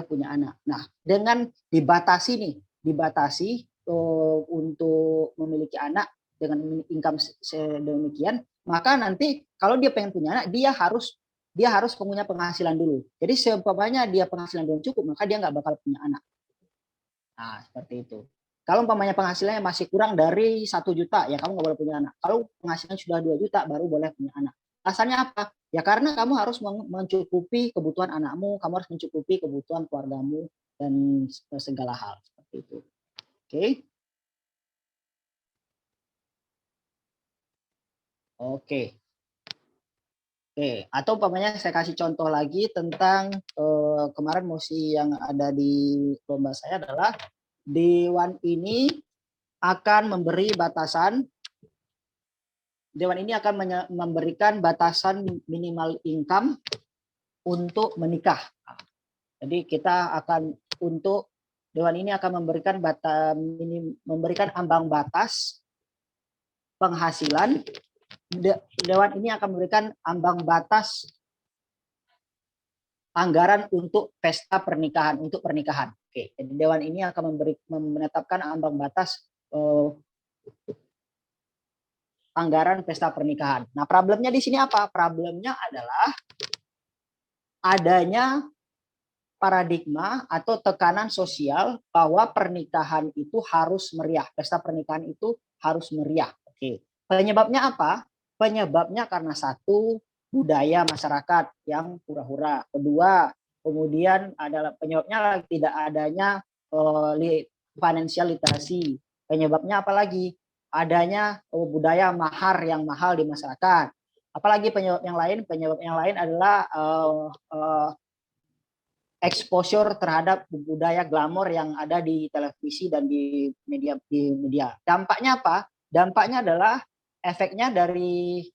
punya anak. Nah, dengan dibatasi untuk memiliki anak dengan income sedemikian, maka nanti kalau dia pengen punya anak, dia harus punya penghasilan dulu. Jadi seumpamanya dia penghasilan belum cukup, maka dia nggak bakal punya anak. Nah, seperti itu. Kalau umpamanya penghasilannya masih kurang dari 1 juta, ya kamu nggak boleh punya anak. Kalau penghasilan sudah 2 juta, baru boleh punya anak. Alasannya apa? Ya karena kamu harus mencukupi kebutuhan anakmu, kamu harus mencukupi kebutuhan keluargamu, dan segala hal seperti itu. Oke. Oke. Oke, atau umpamanya saya kasih contoh lagi tentang kemarin mosi yang ada di lomba saya adalah Dewan ini akan memberikan batasan minimal income untuk menikah. Jadi kita akan Dewan ini akan memberikan ambang batas penghasilan. Dewan ini akan memberikan ambang batas anggaran untuk pesta pernikahan, untuk pernikahan. Oke, jadi Dewan ini akan menetapkan ambang batas anggaran pesta pernikahan. Nah, problemnya di sini apa? Problemnya adalah adanya paradigma atau tekanan sosial bahwa pernikahan itu harus meriah, pesta pernikahan itu harus meriah. Oke, penyebabnya apa? Penyebabnya karena satu, budaya masyarakat yang hura-hura. Kedua, kemudian adalah penyebabnya tidak adanya financial literacy. Penyebabnya apalagi? Adanya budaya mahar yang mahal di masyarakat. Apalagi penyebab yang lain? Penyebab yang lain adalah exposure terhadap budaya glamor yang ada di televisi dan di media. Dampaknya apa? Dampaknya adalah efeknya dari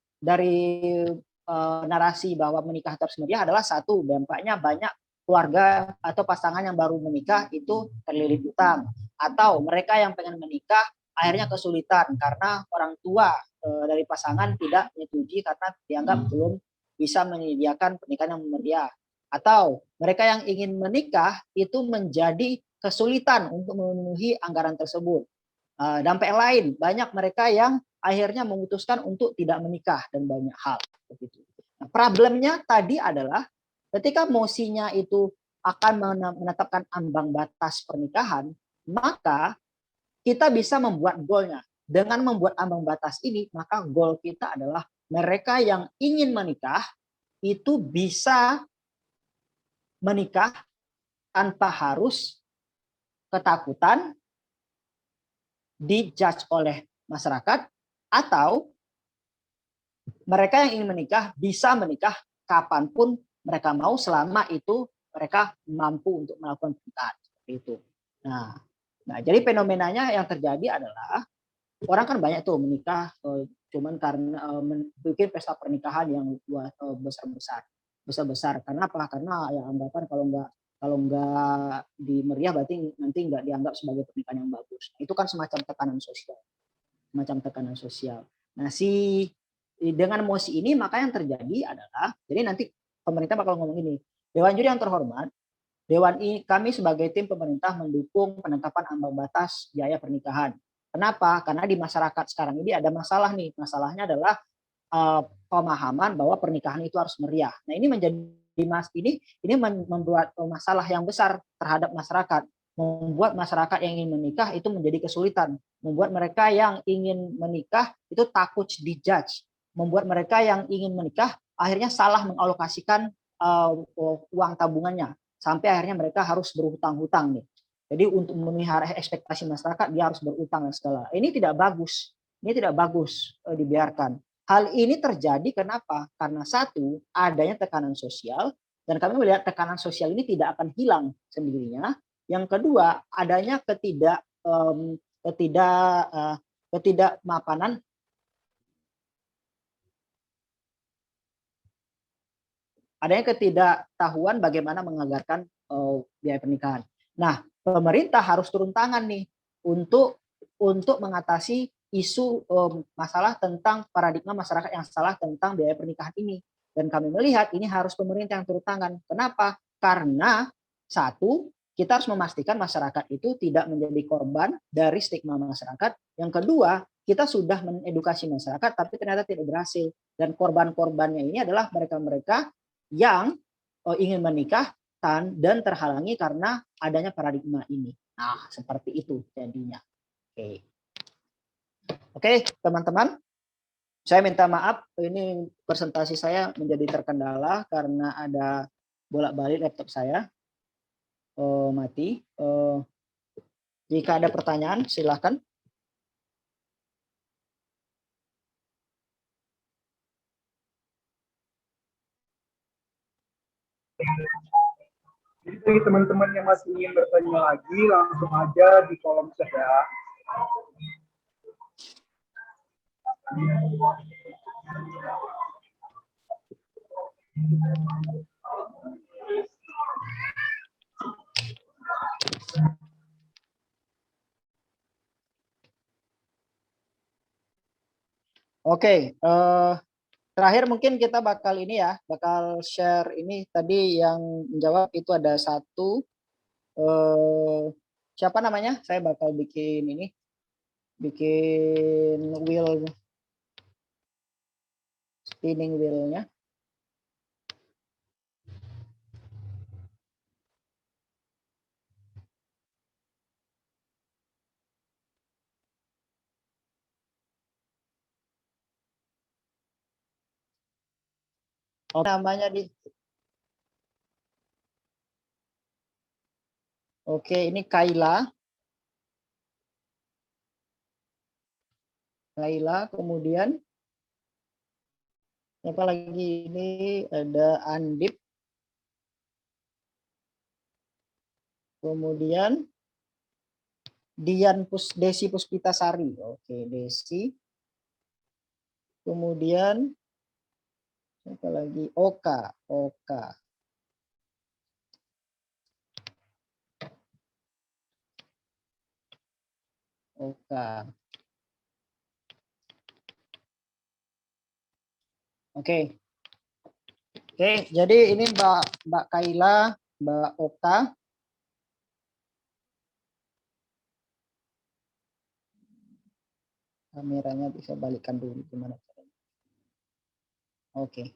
narasi bahwa menikah harus meriah adalah satu, dampaknya banyak keluarga atau pasangan yang baru menikah itu terlilit utang, atau mereka yang pengen menikah akhirnya kesulitan karena orang tua dari pasangan tidak menyetujui karena dianggap belum bisa menyediakan pernikahan yang meriah, atau mereka yang ingin menikah itu menjadi kesulitan untuk memenuhi anggaran tersebut. Dampak yang lain, banyak mereka yang akhirnya memutuskan untuk tidak menikah dan banyak hal begitu. Nah, problemnya tadi adalah ketika mosinya itu akan menetapkan ambang batas pernikahan, maka kita bisa membuat goalnya. Dengan membuat ambang batas ini, maka goal kita adalah mereka yang ingin menikah itu bisa menikah tanpa harus ketakutan dijudge oleh masyarakat, atau mereka yang ingin menikah bisa menikah kapanpun mereka mau selama itu mereka mampu untuk melakukan pernikahan seperti itu. Nah, jadi fenomenanya yang terjadi adalah orang kan banyak tuh menikah cuman karena bikin pesta pernikahan yang besar-besar. Karena apa? Karena ya anggapan kalau nggak di meriah berarti nanti nggak dianggap sebagai pernikahan yang bagus. Itu kan semacam tekanan sosial. Nah, dengan mosi ini maka yang terjadi adalah, jadi nanti pemerintah bakal ngomong ini, Dewan Juri yang terhormat, kami sebagai tim pemerintah mendukung penetapan ambang batas biaya pernikahan. Kenapa? Karena di masyarakat sekarang ini ada masalah nih. Masalahnya adalah pemahaman bahwa pernikahan itu harus meriah. Nah, ini membuat masalah yang besar terhadap masyarakat, membuat masyarakat yang ingin menikah itu menjadi kesulitan, membuat mereka yang ingin menikah itu takut dijudge, membuat mereka yang ingin menikah akhirnya salah mengalokasikan uang tabungannya, sampai akhirnya mereka harus berhutang-hutang nih. Jadi untuk memenuhi ekspektasi masyarakat dia harus berutang dan segala. Ini tidak bagus dibiarkan. Hal ini terjadi kenapa? Karena satu, adanya tekanan sosial, dan kami melihat tekanan sosial ini tidak akan hilang sendirinya. Yang kedua, adanya ketidakmapanan adanya ketidaktahuan bagaimana menganggarkan biaya pernikahan. Nah, pemerintah harus turun tangan nih untuk mengatasi isu masalah tentang paradigma masyarakat yang salah tentang biaya pernikahan ini. Dan kami melihat ini harus pemerintah yang turun tangan. Kenapa? Karena satu, kita harus memastikan masyarakat itu tidak menjadi korban dari stigma masyarakat. Yang kedua, kita sudah mengedukasi masyarakat tapi ternyata tidak berhasil. Dan korban-korbannya ini adalah mereka-mereka yang ingin menikah dan terhalangi karena adanya paradigma ini. Nah, seperti itu jadinya. Oke. Oke, teman-teman. Saya minta maaf, ini presentasi saya menjadi terkendala karena ada bolak-balik laptop saya mati. Jika ada pertanyaan, silakan.
Jadi bagi teman-teman yang masih ingin bertanya lagi, langsung aja di kolom chat ya.
Oke, terakhir mungkin kita bakal ini ya, bakal share ini tadi yang menjawab itu ada satu, siapa namanya? Saya bakal bikin ini, bikin wheel, spinning wheel-nya. Oh, namanya di. Oke, ini Kayla. Kayla, kemudian apa lagi ini ada Andip. Kemudian Desi Puspitasari. Oke, Desi. Kemudian apa lagi? Oka. Oka. Oka. Oke. Oke, jadi ini Mbak Kayla, Mbak Oka. Kameranya bisa balikkan dulu gimana caranya. Oke.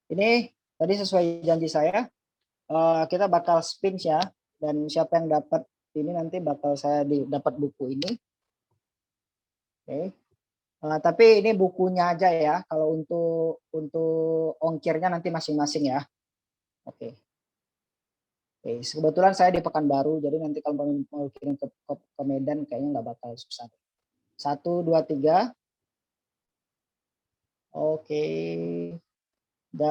Ini tadi sesuai janji saya, kita bakal spin ya, dan siapa yang dapat ini nanti bakal saya dapat buku ini. Oke. Tapi ini bukunya aja ya. Kalau untuk ongkirnya nanti masing-masing ya. Oke. Oke. Kebetulan saya di Pekanbaru, jadi nanti kalau mau kirim ke Medan kayaknya nggak bakal susah. 1, 2, 3. Oke. Dan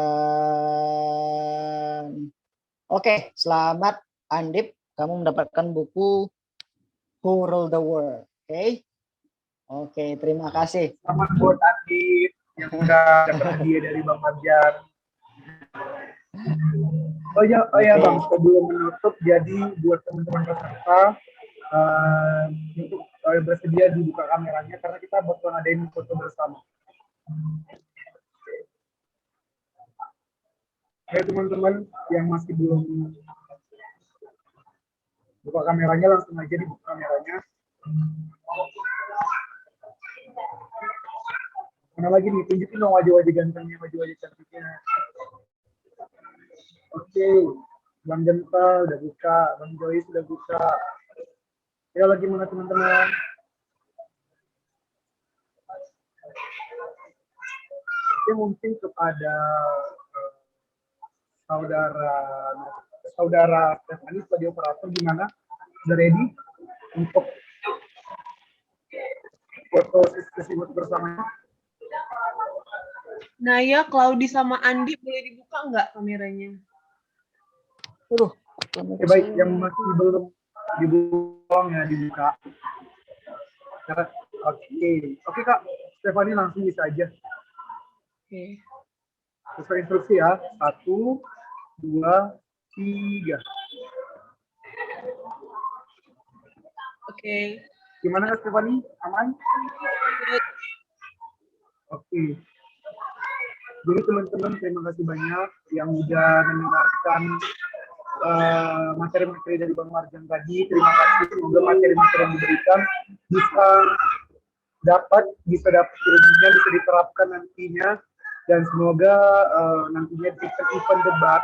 oke, selamat Andip, kamu mendapatkan buku Who Ruled the World. Oke. Oke, terima kasih.
Selamat buat Andip yang udah dapat hadiah dari Bang Marjan. Oh ya Bang, sebelum menutup, jadi buat teman-teman peserta untuk bersedia dibuka kameranya karena kita bakal ngadain foto bersama. Oke teman-teman yang masih belum buka kameranya, langsung aja dibuka kameranya. Mana lagi nih, tunjukin dong wajah-wajah gantengnya, wajah-wajah cantiknya. Oke, Bang Genta udah buka, Bang Joyce udah buka. Ya lagi mana teman-teman? Oke, mungkin kepada saudara Stephanie sebagai operator gimana? Udah ready untuk foto sesi bersama?
Nah ya, Claudi sama Andi boleh dibuka nggak kameranya?
Oke, baik, yang masih belum dibuka ya dibuka. Oke Kak, Stephanie langsung bisa aja.
Oke.
Sesuai instruksi ya. 1, 2, 3.
Oke.
Gimana Kak Stephanie? Aman? Oke. Jadi teman-teman, terima kasih banyak yang udah mendengarkan materi-materi dari Bang Marjan tadi. Terima kasih, semoga materi-materi yang diberikan bisa dapat ilmunya, bisa diterapkan nantinya, dan semoga nantinya event-event debat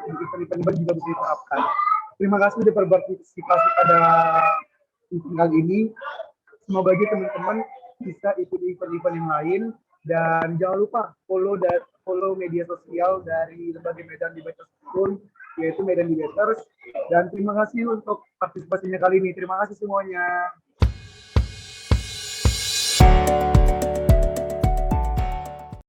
juga bisa diterapkan. Terima kasih sudah berpartisipasi pada event kali ini.
semoga aja teman-teman bisa ikut event-event yang lain, dan jangan lupa follow media sosial dari Lembaga Medan Debaters School, yaitu Medan Debaters. Dan terima kasih untuk partisipasinya kali ini. Terima kasih semuanya.